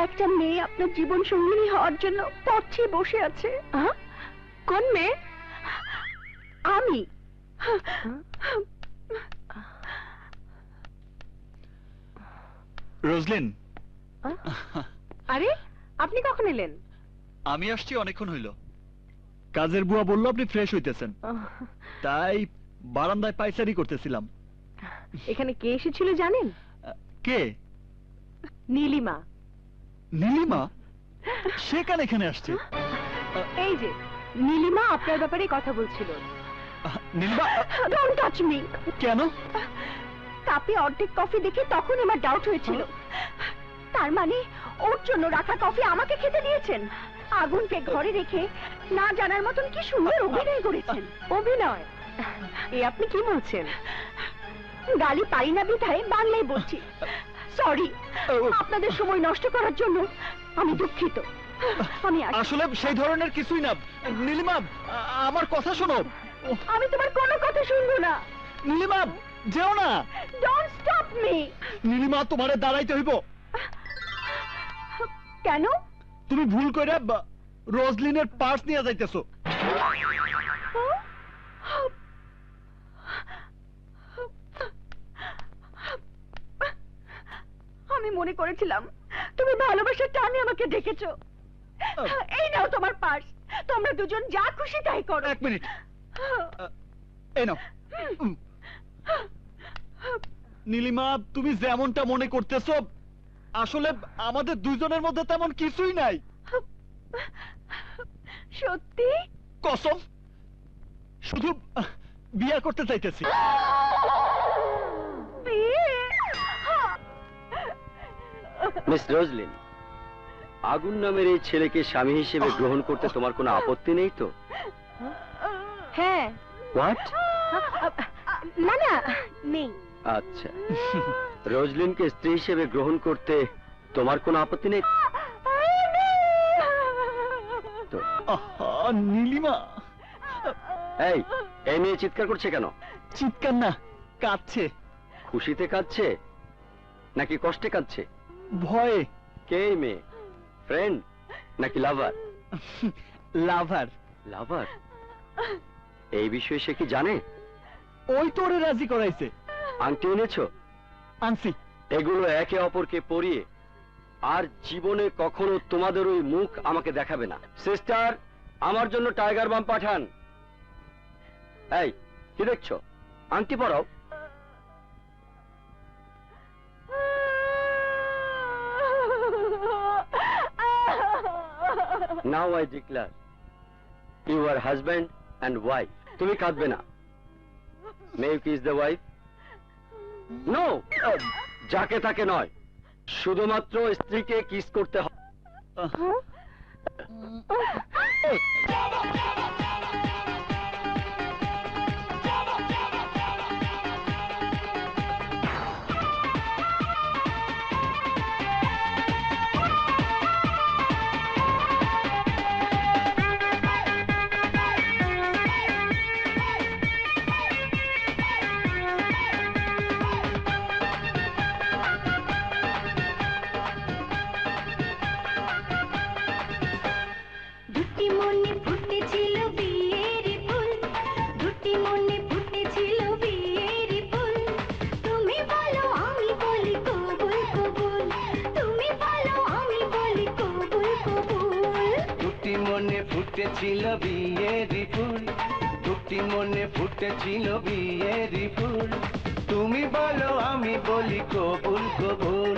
একটা মেয়ে আপনার জীবন সঙ্গিনী হওয়ার জন্য পথে বসে আছে। কোন মেয়ে? রোজলিন, আরে আপনি কখন এলেন? আমি আসছি অনেকক্ষণ হইল। কাজের বুয়া বলল আপনি ফ্রেশ হইতেছেন, তাই বারান্দায় পায়চারি করতেছিলাম। এখানে কে এসেছিল জানেন? কে? নীলিমা। নীলিমা? সে কেন এখানে আসছে? এই যে নীলিমা আপনার ব্যাপারে কথা বলছিল। নীলিমা? Don't touch me. কেন? কাপে অর্ধেক কফি দেখে তখন আমার ডাউট হয়েছিল। তার মানে ওর জন্য রাখা কফি আমাকে খেতে দিয়েছেন। আগুনকে ঘরে রেখে না জানার মতন কি সুন্দর অভিনয় করেছেন। অভিনয়? এ আপনি কি বলছেন? গালি পারি না বিধায় বাংলায় বলছি। সরি, আপনাদের সময় নষ্ট করার জন্য আমি দুঃখিত। আমি আসলে সেই ধরনের কিছুই না। নীলিমা, আমার কথা শোনো। আমি তোমার কোনো কথা শুনবো না। নীলিমা, যেও না। Don't stop me. নীলিমা, তোমারে দাঁড়াইতে হইব। কেন? তুমি ভুল করে রোজলিনের পার্স নিয়ে যাইতেছো। আমি মনে করেছিলাম তুমি ভালোবাসার টানে আমাকে ডেকেছো। এই নাও তোমার পার্স, তোমরা দুজন যা খুশি তাই করো। এক মিনিট, এই নাও। নীলিমা, তুমি যেমনটা মনে করতেছো আসলে আমাদের দুইজনের মধ্যে তেমন কিছুই নাই। সত্যি? কসম, শুধু বিয়ে করতে চাইতেছি। মিস রোজলিন, আগুন নামের এই ছেলেকে স্বামী হিসেবে গ্রহণ করতে তোমার কোনো আপত্তি নেই তো? হ্যাঁ। হোয়াট? না না, নেই। আচ্ছা, রোজলিনকে স্ত্রী হিসেবে গ্রহণ করতে তোমার কোনো আপত্তি নেই তো? নীলিমা, এই এই মেয়ে চিৎকার করছে কেন? চিৎকার না, কাঁদছে। খুশিতে কাঁদছে নাকি কষ্টে কাঁদছে? ভয়ে। কে এই মেয়ে? ফ্রেন্ড নাকি লাভার? লাভার। লাভার? এই বিষয়ে সে কি জানে? ওই তোরে রাজি করাইছে। আংটি এনেছো? আনছি। এগুলো একে অপরকে পরিয়ে আর জীবনে কখনো তোমাদের ওই মুখ আমাকে দেখাবে না। সিস্টার, আমার জন্য টাইগার বাম পাঠান। এই কি দেখছো? আংটি পরাও। Now I declare you are husband and wife. তুমি কাঁদবে না। May you kiss the wife? No, যাকে তাকে নয়, শুধুমাত্র স্ত্রীকে কিস করতে হবে। দুটি মনে ফুটেছিল বিয়ের ফুল, দুটি মনে ফুটেছিল বিয়ের ফুল। তুমি বলো আমি বলি কবুল কবুল, তুমি বলো আমি বলি কবুল কবুল। দুটি মনে ফুটেছিল বিয়ের ফুল, দুটি মনে ফুটেছিল বিয়ের ফুল। তুমি বলো আমি বলি কবুল কবুল,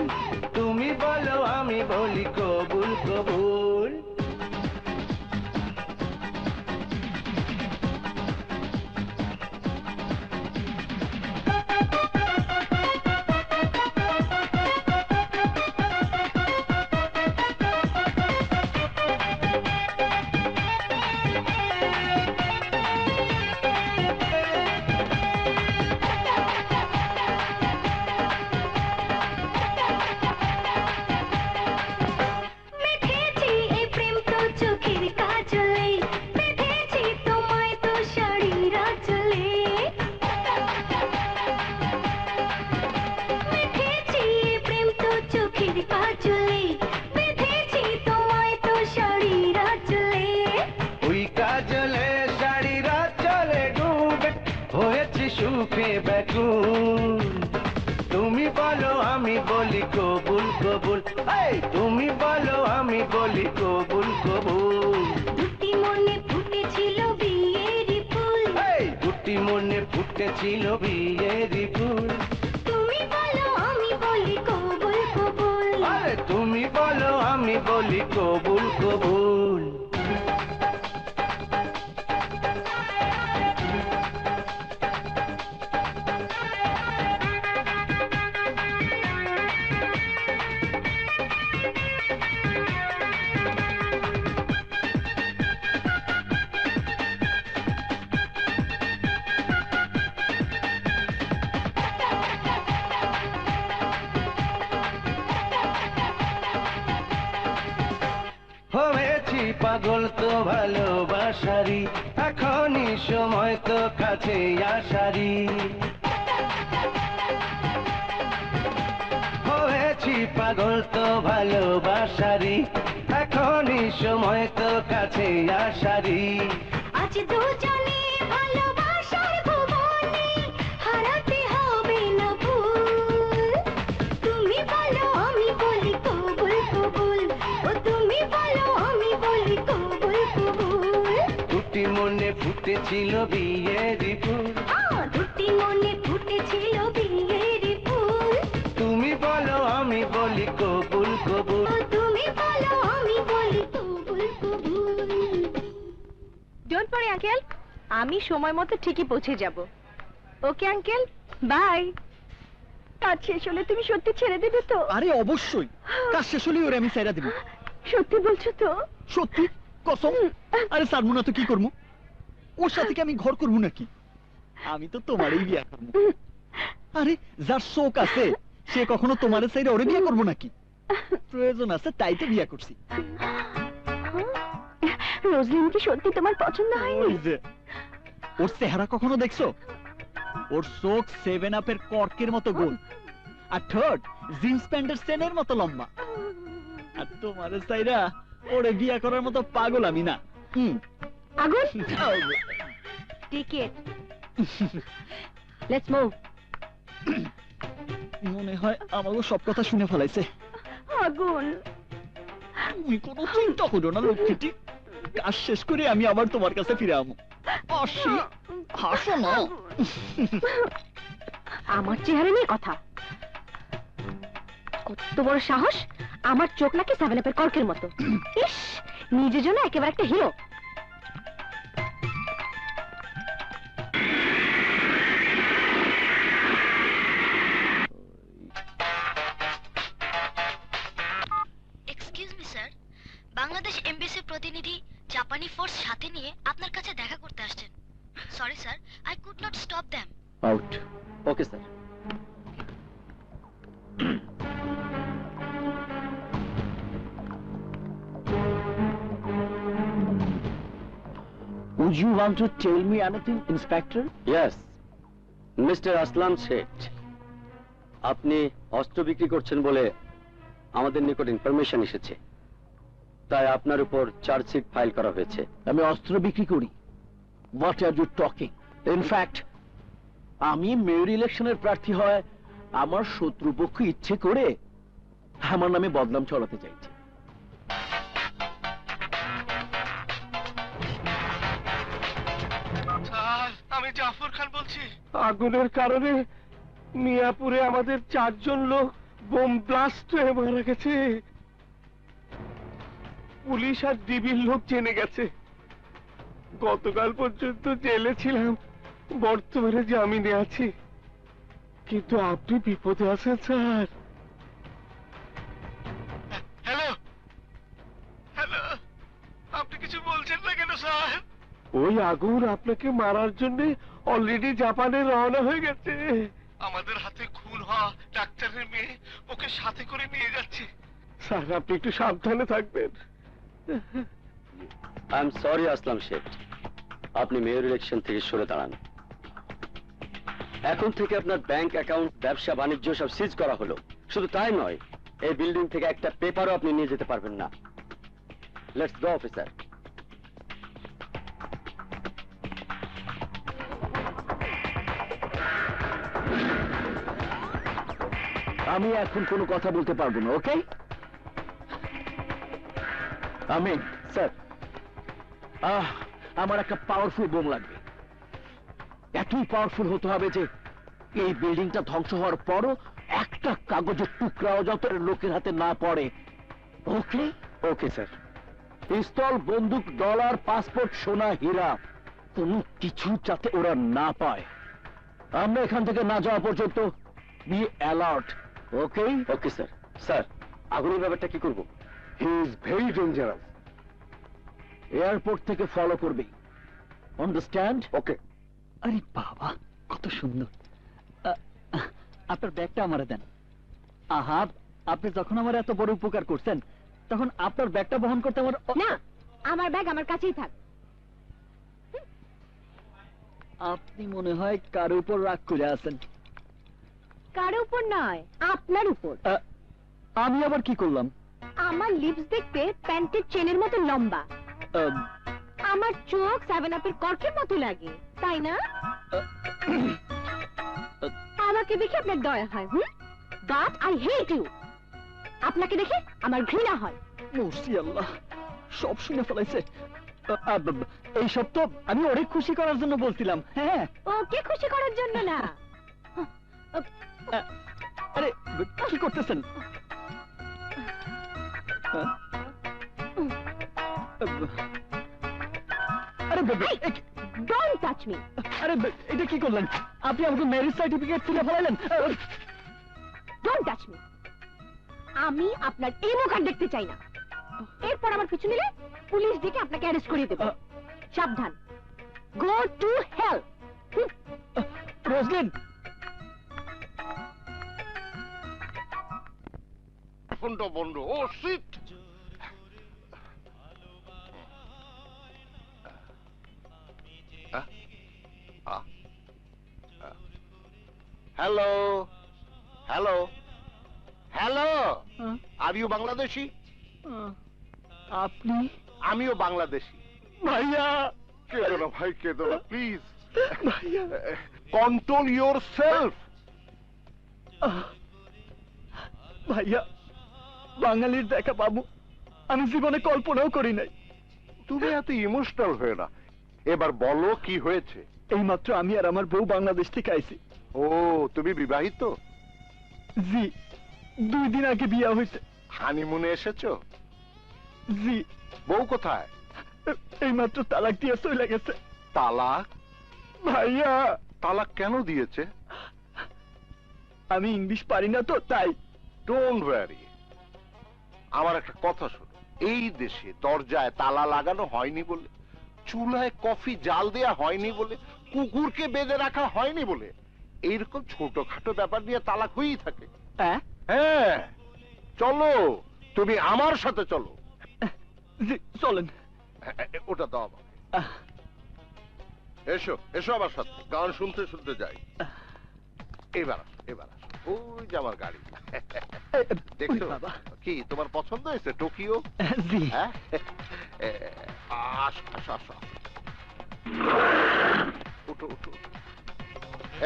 তুমি বলো আমি বলি কবুল কবুল। মেখেছি এই সুখে ব্যাকুল তুমি বলো আমি বলি কবুল কবুল এই তুমি বলো আমি বলি কবুল কবুল দুটি মনে ফুটেছিল বিয়ের ফুল এই দুটি মনে ফুটেছিল বিয়ের ফুল তুমি বলো আমি বলি কবুল কবুল আরে তুমি বলো আমি বলি কবুল কবুল হয়েছি পাগল তো ভালোবাসারি এখনই সময় তো কাছে আসারি হয়েছি পাগল তো ভালোবাসারি এখনই সময় তো কাছে আসারি আজ দুজনে ভালোবাসার ভুবনে হারাতে হবে না ভুল তুমি বলো আমি বলি কবুল কবুল ও তুমি বলো আমি বলি কবুল কবুল দুটি মনে ফুটেছিল বিয়ের ফুল দুটি মনে ফুটেছিল বিয়ের ফুল তুমি বলো আমি বলি কবুল কবুল ও তুমি বলো আমি বলি কবুল কবুল ডোন্ট ওয়ারি আঙ্কেল, আমি সময় মতো ঠিকই পৌঁছে যাব। Okay uncle, bye. কাজ শেষ হলে তুমি সত্যি ছেড়ে দেবে তো? আরে অবশ্যই, কাজ শেষ হলেই ওরে আমি ছেড়ে দিব। সত্যি বলছো তো? সত্যি কসম। আরে সারমু না তো কি করবো? ওর সাথে কি আমি ঘর করবো নাকি? আমি তো তোমারই বিয়া করবো। আরে যার শোক আছে সে কখনো তোমার সাইডে ওরে বিয়া করবো নাকি? প্রয়োজন আছে তাই তো বিয়া করছি। রোজলিন কি সত্যি তোমার পছন্দ হয়নি? ওই যে, ওর চেহারা কখনো দেখছো? ওর চোখ 7 আপের কর্কের মতো গোল, আর ঠোঁট জিন্স প্যান্টের চেনের মতো লম্বা। আর তোমার সাইরা ওরে বিয়া করার মতো পাগল আমি না। আগুন, টিকেট, লেটস মুভ। মনে হয় আমাকে সব কথা শুনে ফেলাইছে। আগুন, তুমি কোনো চিন্তা করো না লক্ষ্মীটি, কাজ শেষ করে আমি আবার তোমার কাছে ফিরে আমো। আসি, হাসো না। আমার চেহারা নিয়ে কথা? কত বড় সাহস! আমার চোখ নাকি 7 আপের কর্কের মতো। ইস, নিজের জন্য একেবারে একটা hero. Excuse me sir, Bangladesh এমবিসির প্রতিনিধি জাপানি ফোর্স সাথে নিয়ে আপনার কাছে দেখা করতে আসছেন। Sorry sir, I could not stop them. Out. Okay sir. Would you want to tell me anything, Inspector? Yes, mister Aslam Sheth, আপনি অস্ত্র বিক্রি করছেন বলে আমাদের নিকট ইনফরমেশন এসেছে, তাই আপনার উপর চার্জশিট ফাইল করা হয়েছে। আমি অস্ত্র বিক্রি করি? What are you talking? In fact, আমি মেয়র ইলেকশনের প্রার্থী হয় আমার শত্রুপক্ষ ইচ্ছে করে আমার নামে বদনাম ছড়াতে চাইছে। আমি জাফর খান বলছি। আগুনের কারণে মিয়াপুরে আমাদের 4 জন লোক বোম ব্লাস্ট হয়ে মারা গেছে। পুলিশ আর ডিবির লোক জেনে গেছে। গতকাল পর্যন্ত জেলে ছিলাম, বর্তমানে জামিনে আছি, কিন্তু আপনি বিপদে আছেন স্যার। হ্যালো হ্যালো, আপনি কিছু বলছেন না কেন স্যার? ওই আগুন আপনাকে মারার জন্য অলরেডি জাপানে রওনা হয়ে গেছে। আমাদের হাতে খুন হওয়া ডাক্তারের মেয়ে ওকে সাথে করে নিয়ে যাচ্ছে। স্যার আপনি একটু সাবধানে থাকবেন। আই এম সরি আসলাম শেঠ, আপনি মেয়র ইলেকশন থেকে সরে দাঁড়ান। এখন থেকে আপনার ব্যাংক অ্যাকাউন্ট, ব্যবসা বাণিজ্য সব সিজ করা হলো। শুধু তাই নয়, এই বিল্ডিং থেকে একটা পেপারও আপনি নিয়ে যেতে পারবেন না। Let's go officer. আমি এখন কোনো কথা বলতে পারবো না, ওকে? আমি স্যার, আমার একটা পাওয়ারফুল বোম লাগবে। এতই পাওয়ারফুল হতে হবে যে এই বিল্ডিংটা ধ্বংস হওয়ার পরও একটা কাগজের টুকরাও যাতে লোকের হাতে না পড়ে, ওকে? Okay sir. পিস্তল, বন্দুক, ডলার, পাসপোর্ট, সোনা, হীরা, কোনো কিছু যাতে ওরা না পায়। আমরা এখান থেকে না যাওয়া পর্যন্ত be alert, okay? Okay sir. Sir, আগুনের ব্যাপারটা কি করব? He is very dangerous. Airport থেকে ফলো করবে, আন্ডারস্ট্যান্ড? ওকে। আরে বাবা, কত সুন্দর। আপনার ব্যাগটা আমারে দেন। আহা, আপনি যখন আমার এত বড় উপকার করছেন, তখন আপনার ব্যাগটা বহন করতে আমার না, আমার ব্যাগ আমার কাছেই থাক। আপনি মনে হয় কার উপর রাগ করে আছেন। কার উপর নয়, আপনার উপর। আমি আবার কি করলাম? আমার লিপস দেখতে প্যান্টের চেনের মতো লম্বা, আমার চোখ 7 আপের কর্কের মতো লাগে, তাই না? আমাকে দেখে আপনার দয়া হয়, বাট আই হেট ইউ। আপনাকে দেখে আমার ঘৃণা হয়। মুর্শি আল্লাহ, সব শুনে ফেলাইছে। এইসব তো আমি অনেক খুশি করার জন্য বলছিলাম। হ্যাঁ, ওকে খুশি করার জন্য না। আরে কি করতেছেন? আরে ডোন্ট টাচ মি। আরে এটা কি করলেন আপনি? আমাকে ম্যারেজ সার্টিফিকেট তুলে ফেলাইলেন। Don't touch me. আমি আপনার এই মুখ আর দেখতে চাই না। এরপর আমার পিছু নিলে পুলিশ ডেকে আপনাকে অ্যারেস্ট করিয়ে দেবে। সাবধান, গো টু হেল। রোজলিন, ফোনটা বন্ধ। Oh shit. Hello hello hello, are you Bangladeshi? আপনি? আমিও বাংলাদেশি। ভাইয়া, কেঁদো না ভাই, কেঁদো না প্লিজ। Control your self. ভাইয়া, বাঙালির দেখা পাবো আমি জীবনে কল্পনাও করি নাই। তুমি এত ইমোশনাল হয়ে না, এবার বলো কি হয়েছে। এইমাত্র আমি আর আমার বউ বাংলাদেশ থেকে আইছি। ও, তুমি বিবাহিত? জি, 2 দিন আগে বিয়া হয়েছে। হানিমুনে এসেছো? জি। বউ কোথায়? এইমাত্র তালাক দিয়ে চলে গেছে। তালাক? ভাইয়া, তালাক কেন দিয়েছে? আমি ইংলিশ পারি না তো, তাই। ডোন্ট ওয়ারি, আমার একটা কথা শোনো। এই দেশে দরজায় তালা লাগানো হয়নি বলে, চুলায় কফি জাল দেয়া হয়নি বলে, কুকুরকে বেঁধে রাখা হয়নি বলে, এইরকম ছোটখাটো ব্যাপার নিয়ে তালাক হয়েই থাকে। হ্যাঁ, চলো, তুমি আমার সাথে চলো। জি, চলেন। ওটা দাও আমাকে। এসো এসো আমার সাথে, গান শুনতে শুনতে যাই। এবার আসো, এবার আসো। ওই যে আমার গাড়ি। দেখছো কি তোমার পছন্দ হয়েছে? টোকিও? জি। হ্যাঁ, আসো আসো আসো। উঠো উঠো।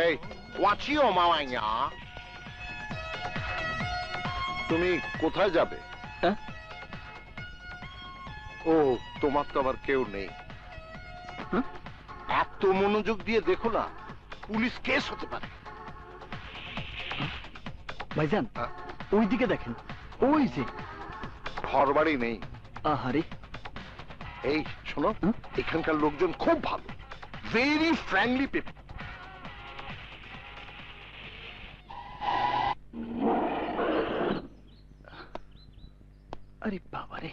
এই, ওয়াচিও মামাইয়া। তুমি কোথায় যাবে? ও, তোমার তো আবার কেউ নেই। এত মনোযোগ দিয়ে দেখো না, পুলিশ কেস হতে পারে। ভাইজান, ওই দিকে দেখেন, ওই যে ঘর বাড়ি নেই। আহারে। এই শোনো, এখানকার লোকজন খুব ভালো, ভেরি ফ্র্যাঙ্কলি পিপল। আরে বাবারে।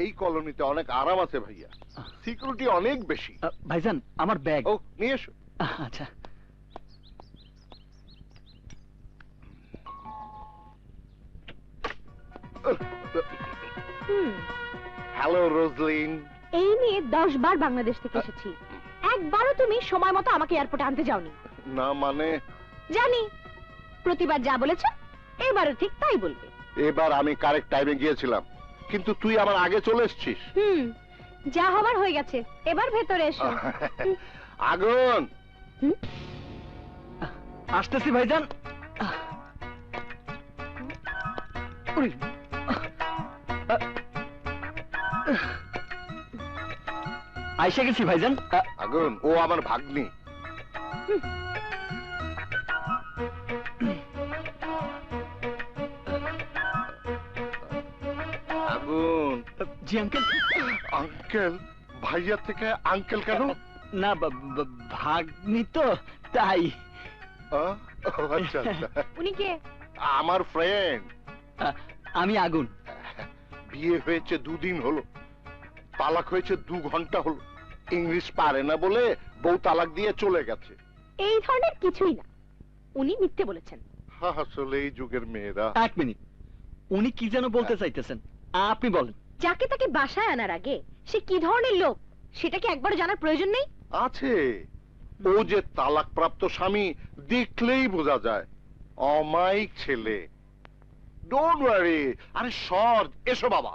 এই কলোনিতে অনেক আরাম আছে ভাইয়া, সিকিউরিটি অনেক বেশি। ভাইজান, আমার ব্যাগ। ও, নিয়ে এসো। আচ্ছা। হ্যালো রোজলিন। এই নিয়ে 10 বার বাংলাদেশ থেকে এসেছি, একবারও তুমি সময় মতো আমাকে এয়ারপোর্টে আনতে যাওনি। না মানে? জানি, প্রতিবার যা বলেছো এবারও ঠিক তাই বলবে। এবার আমি কারেক্ট টাইমে গিয়েছিলাম, কিন্তু তুই আমার আগে চলে এসেছিস। যা হবার হয়ে গেছে, এবার ভেতরে এসো। আগুন। আসতেছি ভাইজান। আইসা গেছি ভাইজান। আগুন, ও আমার ভাগ্নি। আগুন। জি আঙ্কেল। আঙ্কেল? ভাইয়া থেকে আঙ্কেল কেন? না ভাগ্নি তো, তাই। আচ্ছা আচ্ছা। উনি কে? আমার ফ্রেন্ড। আমি আগুন। বিয়ে হয়েছে 2 দিন হলো, তালাক হয়েছে 2 ঘন্টা হলো। ইংলিশ পারে না বলে বউ তালাক দিয়ে চলে গেছে। এই ধরনের কিছুই না, উনি মিথ্যে বলেছেন। আসলে এই যুগের মেয়েরা। 1 মিনিট, উনি কি যেন বলতে চাইতেছেন, আপনি বলেন। যাকে তাকে বাসায় আনার আগে সে কি ধরনের লোক সেটা কি একবার জানার প্রয়োজন নেই? আছে, ও যে তালাক প্রাপ্ত স্বামী দেখলেই বোঝা যায়। অমায়িক ছেলে। Don't worry. আরে সর, এসো বাবা।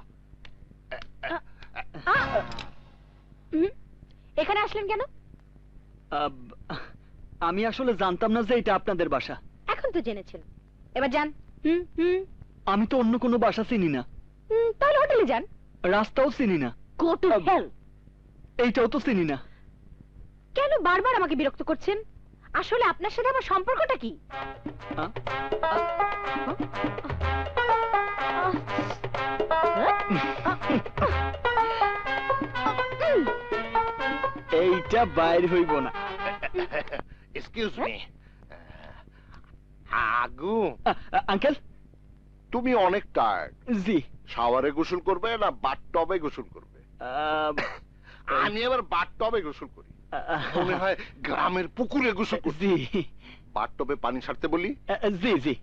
এখানে আসলেন কেন? আমি আসলে জানতাম না যে এটা আপনাদের বাসা। এখন তো জেনেছেন, এবার যান। আমি তো অন্য কোনো বাসা চিনি না। তাহলে হোটেলে যান। রাস্তাও চিনি না। Go to hell. এইটাও তো চিনি না। কেন বারবার আমাকে বিরক্ত করছেন? আসলে আপনার সাথে আমার সম্পর্কটা কি? এইটা বাইর হইব না। Excuse me. আগু, আঙ্কেল তুমি অনেক টায়ার্ড। জি। শাওয়ারে গোসল করবে না বাথটবে গোসল করবে? আমি এবার বাথটবে গোসল করি। মনে হয় গ্রামের পুকুরে গোসল করি। জি। বাথটবে পানি ছাড়তে বলি? জি জি।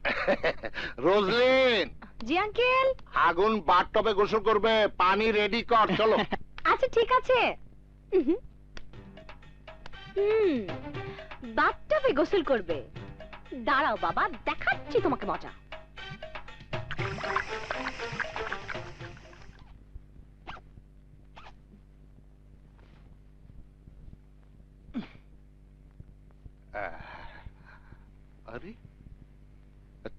রোজলিন। জি আঙ্কেল। আগুন বাথটবে গোসল করবে, পানি রেডি কর, চলো। আচ্ছা ঠিক আছে। বাথটবে গোসল করবে? দাঁড়াও বাবা, দেখাচ্ছি তোমাকে মজা। আরে,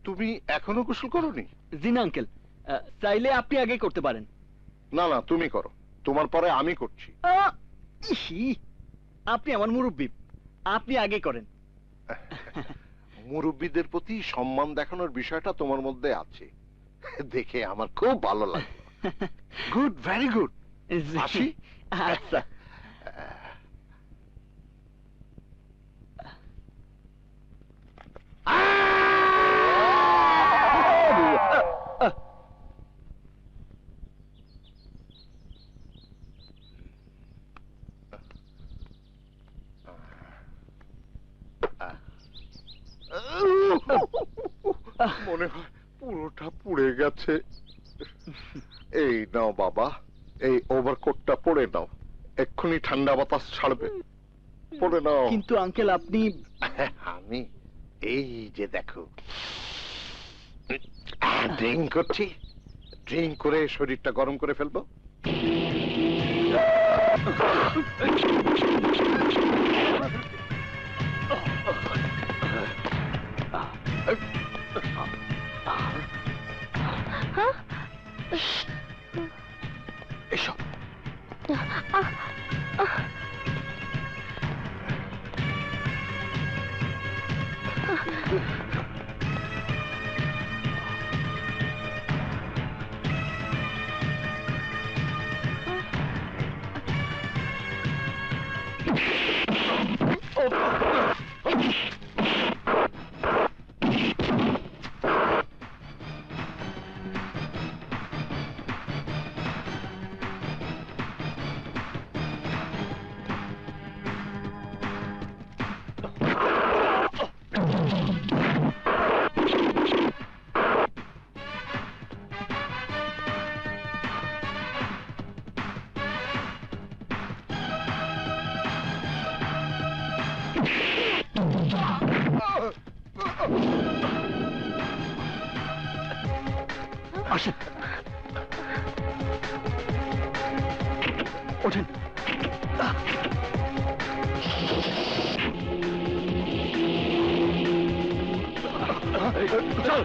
তুমি এখনো গোসল করোনি? জি না আঙ্কেল, চাইলে আপনি আগে করতে পারেন। না না, তুমি করো, তোমার পরে আমি করছি। আপনি আমার মুরব্বি, আপনি আগে করেন। মুরব্বীদের প্রতি সম্মান দেখানোর বিষয়টা তোমার মধ্যে আছে, দেখে আমার খুব ভালো লাগে। Good, very good. আসি। আচ্ছা। মনে হয় পুরোটা পুড়ে গেছে। এই নাও বাবা, এই ওভারকোটটা পরে নাও, এক্ষুনি ঠান্ডা বাতাস ছাড়বে। পরে নাও। কিন্তু আঙ্কেল আপনি। আমি এই যে দেখো ড্রিঙ্ক করছি, ড্রিঙ্ক করে শরীরটা গরম করে ফেলবো। এসো। আসেন, ওঠেন। চল।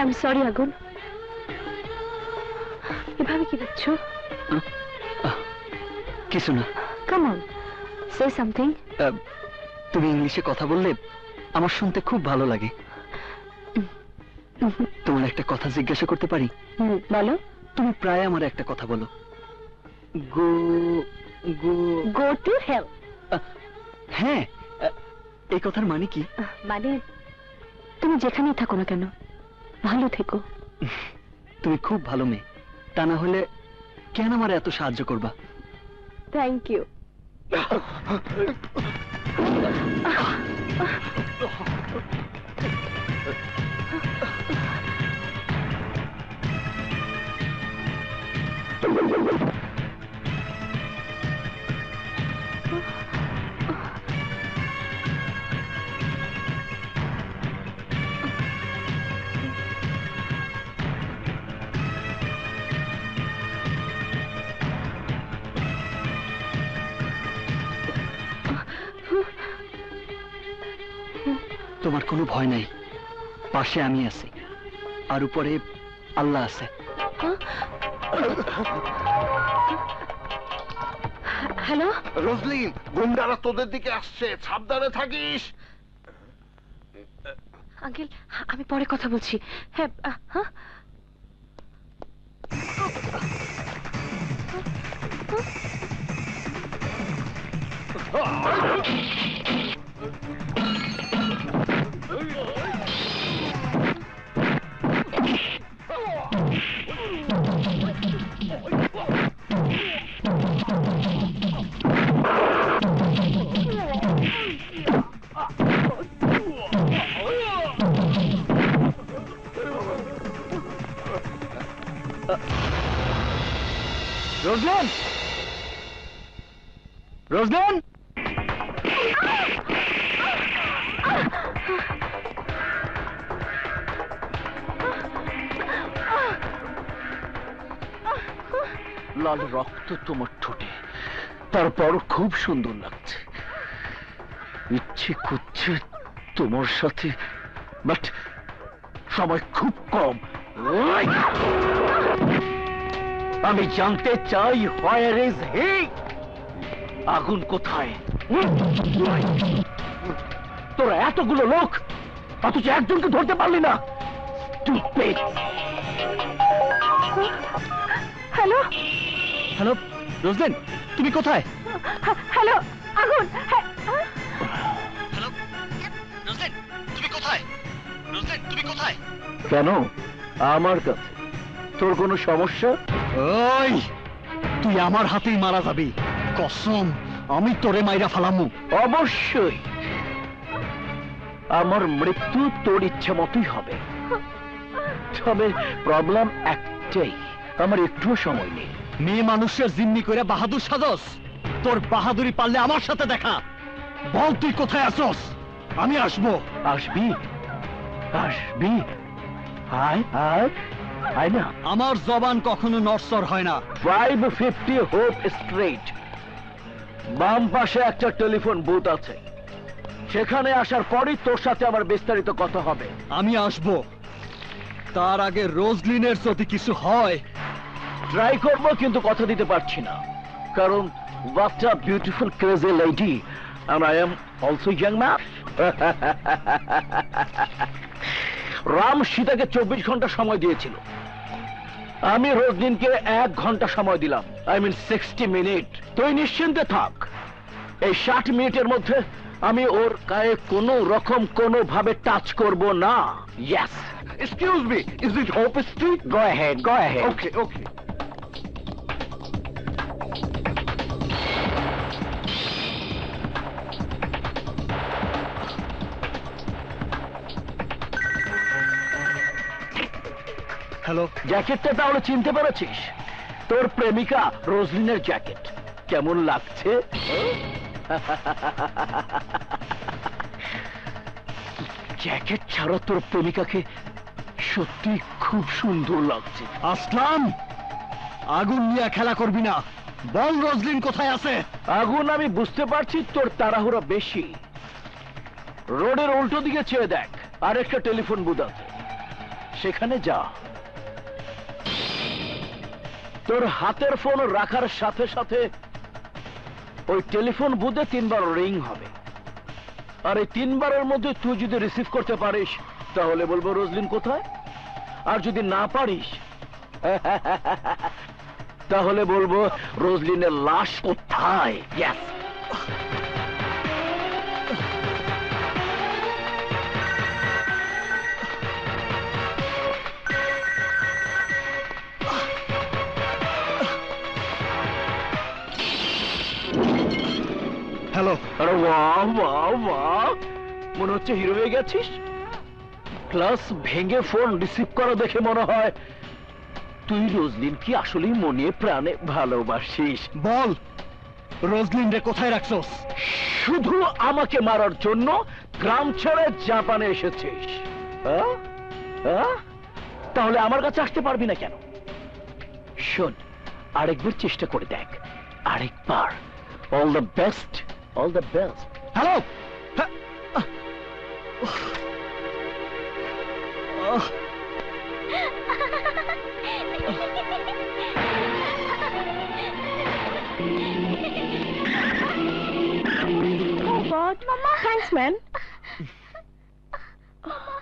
I'm sorry, আগুন। এভাবে কি দেখছো? কিছু না। Come on, say something. তুমি ইংলিশে কথা বললে আমার শুনতে খুব ভালো লাগে। তোমার একটা কথা জিজ্ঞাসা করতে পারি? বলো। তুমি প্রায় আমার একটা কথা বলো, গো গো Go to hell. হ্যাঁ, এই কথার মানে কি? মানে তুমি যেখানেই থাকো না কেন ভালো থেকো। তুমি খুব ভালো মেয়ে, তা না হলে কেন আমার এত সাহায্য করবা? Thank you. তোমার কোনো ভয় নাই, পাশে আমি আছি, আর উপরে আল্লাহ আছে। হ্যালো রোজলিন, গুন্ডারা তোদের দিকে আসছে, সাবধানে থাকিস। আঙ্কেল, আমি পরে কথা বলছি। হ্যাঁ হ্যাঁ রোজলিন, রোজলিন, লাল রক্ত তোমার ঠোঁটে, তারপর খুব সুন্দর লাগছে। ইচ্ছে করছে তোমার সাথে, বাট সময় খুব কম। আমি জানতে চাই, হোয়ার ইজ হি? আগুন কোথায়? তোরা এতগুলো লোক, অথচ একজনকে ধরতে পারলি না। Stupid! হ্যালো হ্যালো রোজলিন, তুমি কোথায়? হ্যালো আগুন। হ্যালো রোজলিন, তুমি কোথায়? রোজলিন, তুমি কোথায়? কেন আমার কাছে? তোর কোনো সমস্যা? ওই, তুই আমার হাতেই মারা যাবি, কসম, আমি তোরে মাইরা ফালামু। অবশ্যই আমার মৃত্যু তোর ইচ্ছা মতোই হবে, তবে প্রবলেম একটাই, আমার একটুও সময় নেই। মেয়ে মানুষের জিম্মি করে বাহাদুর সাজস? তোর বাহাদুরি পারলে আমার সাথে দেখা। বল তুই কোথায় আসস, আমি আসবো। আসবি? আসবি? আয় আয় আয় না। আমার জবান কখনো নড়চড় হয় না। 550 হোপ স্ট্রিট, বাম পাশে একটা টেলিফোন বুথ আছে, সেখানে আসার পরই তোর সাথে আমার বিস্তারিত কথা হবে। আমি আসবো, তার আগে রোজলিনের যদি কিছু হয়। ট্রাই করব, কিন্তু কথা দিতে পারছি না, কারণ what a beautiful crazy lady and I am also young man. Ram সীতাকে 24 ঘন্টা সময় দিয়েছিল, আমি রোজলিনকে 1 ঘন্টা সময় দিলাম, I mean 60 মিনিট। তুই নিশ্চিন্তে থাক, এই 60 মিনিটের মধ্যে আমি ওর গায়ে কোনো রকম কোনো ভাবে টাচ করব না। Yes. Excuse me, is it Hope Street? Go ahead, go ahead. Okay, okay. Hello. জ্যাকেটটা তাহলে চিনতে পেরেছিস? তোর প্রেমিকা রোজলিনের জ্যাকেট। কেমন লাগছে? জ্যাকেট ছাড়া তোর প্রেমিকাকে সত্যি খুব সুন্দর লাগছে। আসলাম, আগুন নিয়ে খেলা করবি না। বল রোজলিন কোথায় আছে? আগুন আমি বুঝতে পারছি, তোর তাড়াহুড়া বেশি। রোডের উল্টো দিকে চেয়ে দেখ, আর একটা টেলিফোন বুথ আছে, সেখানে যা। তোর হাতের ফোন রাখার সাথে সাথে ওই টেলিফোন বুথে 3 বার রিং হবে, আর এই 3 বারের মধ্যে তুই যদি রিসিভ করতে পারিস তাহলে বলবো রোজলিন কোথায়, আর যদি না পারিস তাহলে বলবো রোজলিনের লাশ কোথায়। Yes. হ্যালো। আরে বাহ বাহ বাহ, মনে হচ্ছে হিরো হয়ে গেছিস। ক্লাস ভেঙে ফোন রিসিভ করা দেখে মনে হয় তুই রোজলিন কি আসলেই মনে প্রাণে ভালোবাসিস। বল রোজলিন রে কোথায় রাখছস? শুধু আমাকে মারার জন্য গ্রাম ছেড়ে জাপানে এসেছিস? হ্যাঁ? হ্যাঁ? তাহলে আমার কাছে আসতে পারবি না কেন? শোন, আরেকবার চেষ্টা করে দেখ, আরেকবার। All the best, all the best. Hello. Oh God, Mama. Thanks, man. Mama.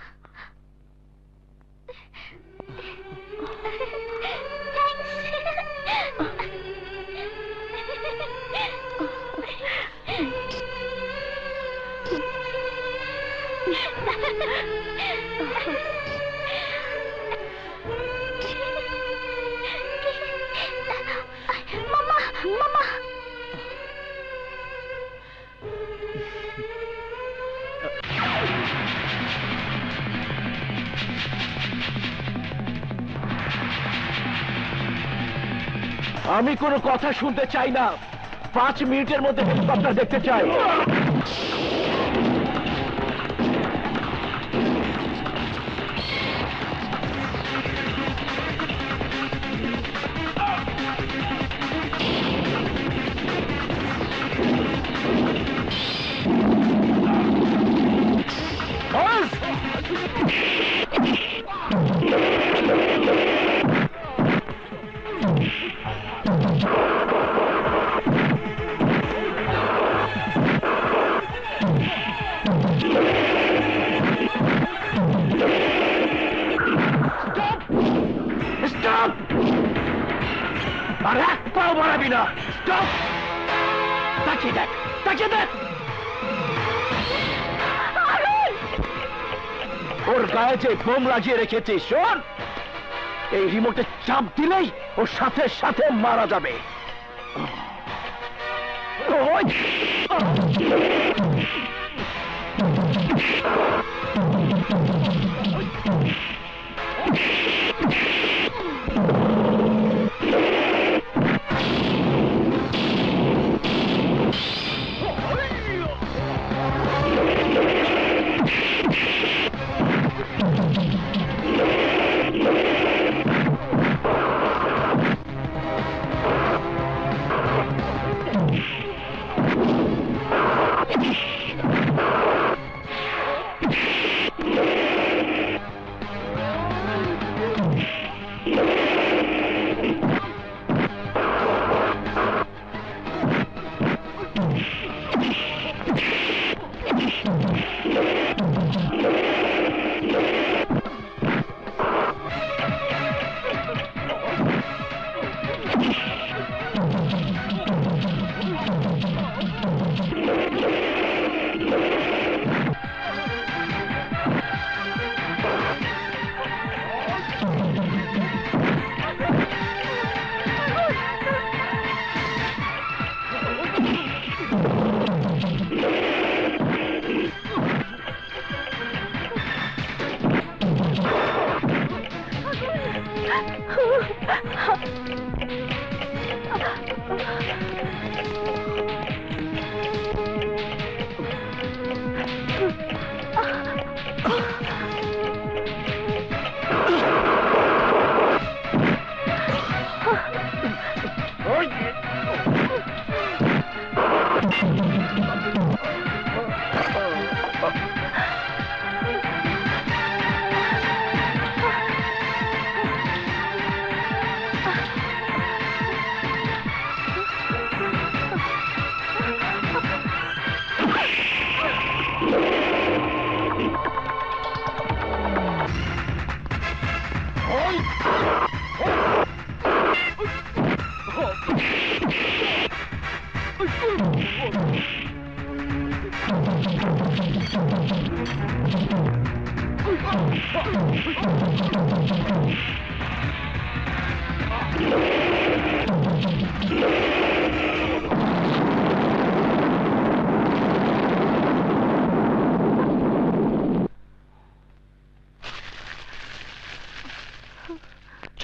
আমি কোনো কথা শুনতে চাই না। 5 মিনিটের মধ্যে হেলিকপ্টার দেখতে চাই। Stop! আর এক পাও বাড়াবি না। Stop! তাকিয়ে দেখ, তাকিয়ে দেখ। ওর গায়ে যে বোম লাগিয়ে রেখেছে, শোন, এই রিমোটে চাপ দিলেই ওর সাথে সাথে মারা যাবে। ওই!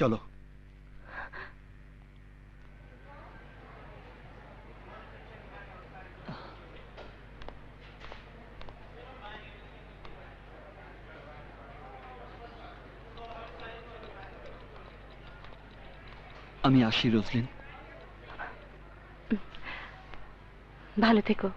চলো। আমি আসি রোজলিন। ভালো থেকো।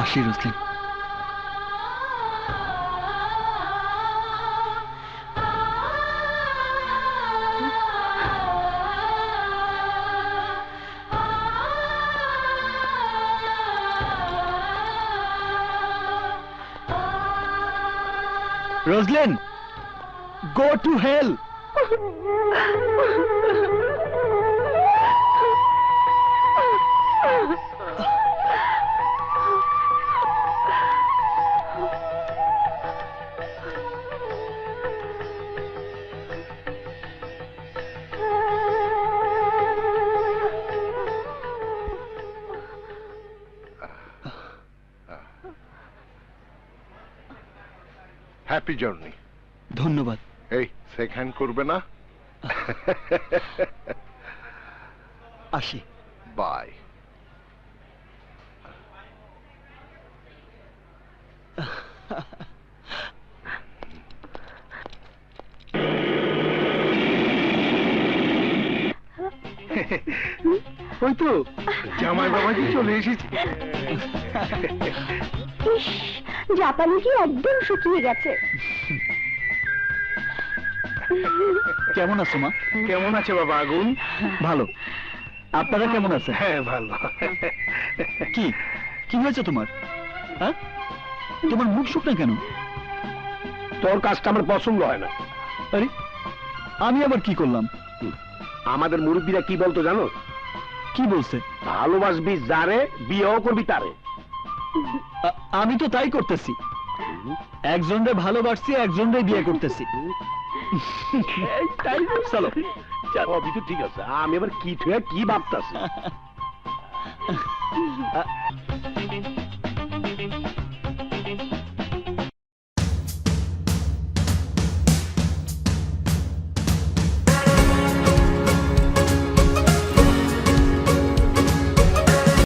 আসি রোজলিন। রোজলিন, go to hell! Happy journey. ধন্যবাদ। এই সেক হ্যান্ড করবে না? আসি। বাই। ওই তো জামাই বাবাজি চলে এসেছে। ইস, জাপানি কি একদম শুকিয়ে গেছে। কেমন আছো মা? কেমন আছে বাবা আগুন? ভালো। আপনারা কেমন আছেন? হ্যাঁ ভালো। কি কি হয়েছে তোমার? হ্যাঁ, তোমার মুখ শুকনো কেন? তোর কাজটা আমার পছন্দ হয় না। আরে আমি আবার কি করলাম? আমাদের মুরব্বীরা কি বলতো জানো? কি বলছে? ভালোবাসবি যারে, বিয়েও করবি তারে। আমি তো তাই করতেছি। একজনরে ভালোবাসছি, একজনরে বিয়ে করতেছি। তাই চলো সবই তো ঠিক আছে, আমি এবার কি ভাবতাছি।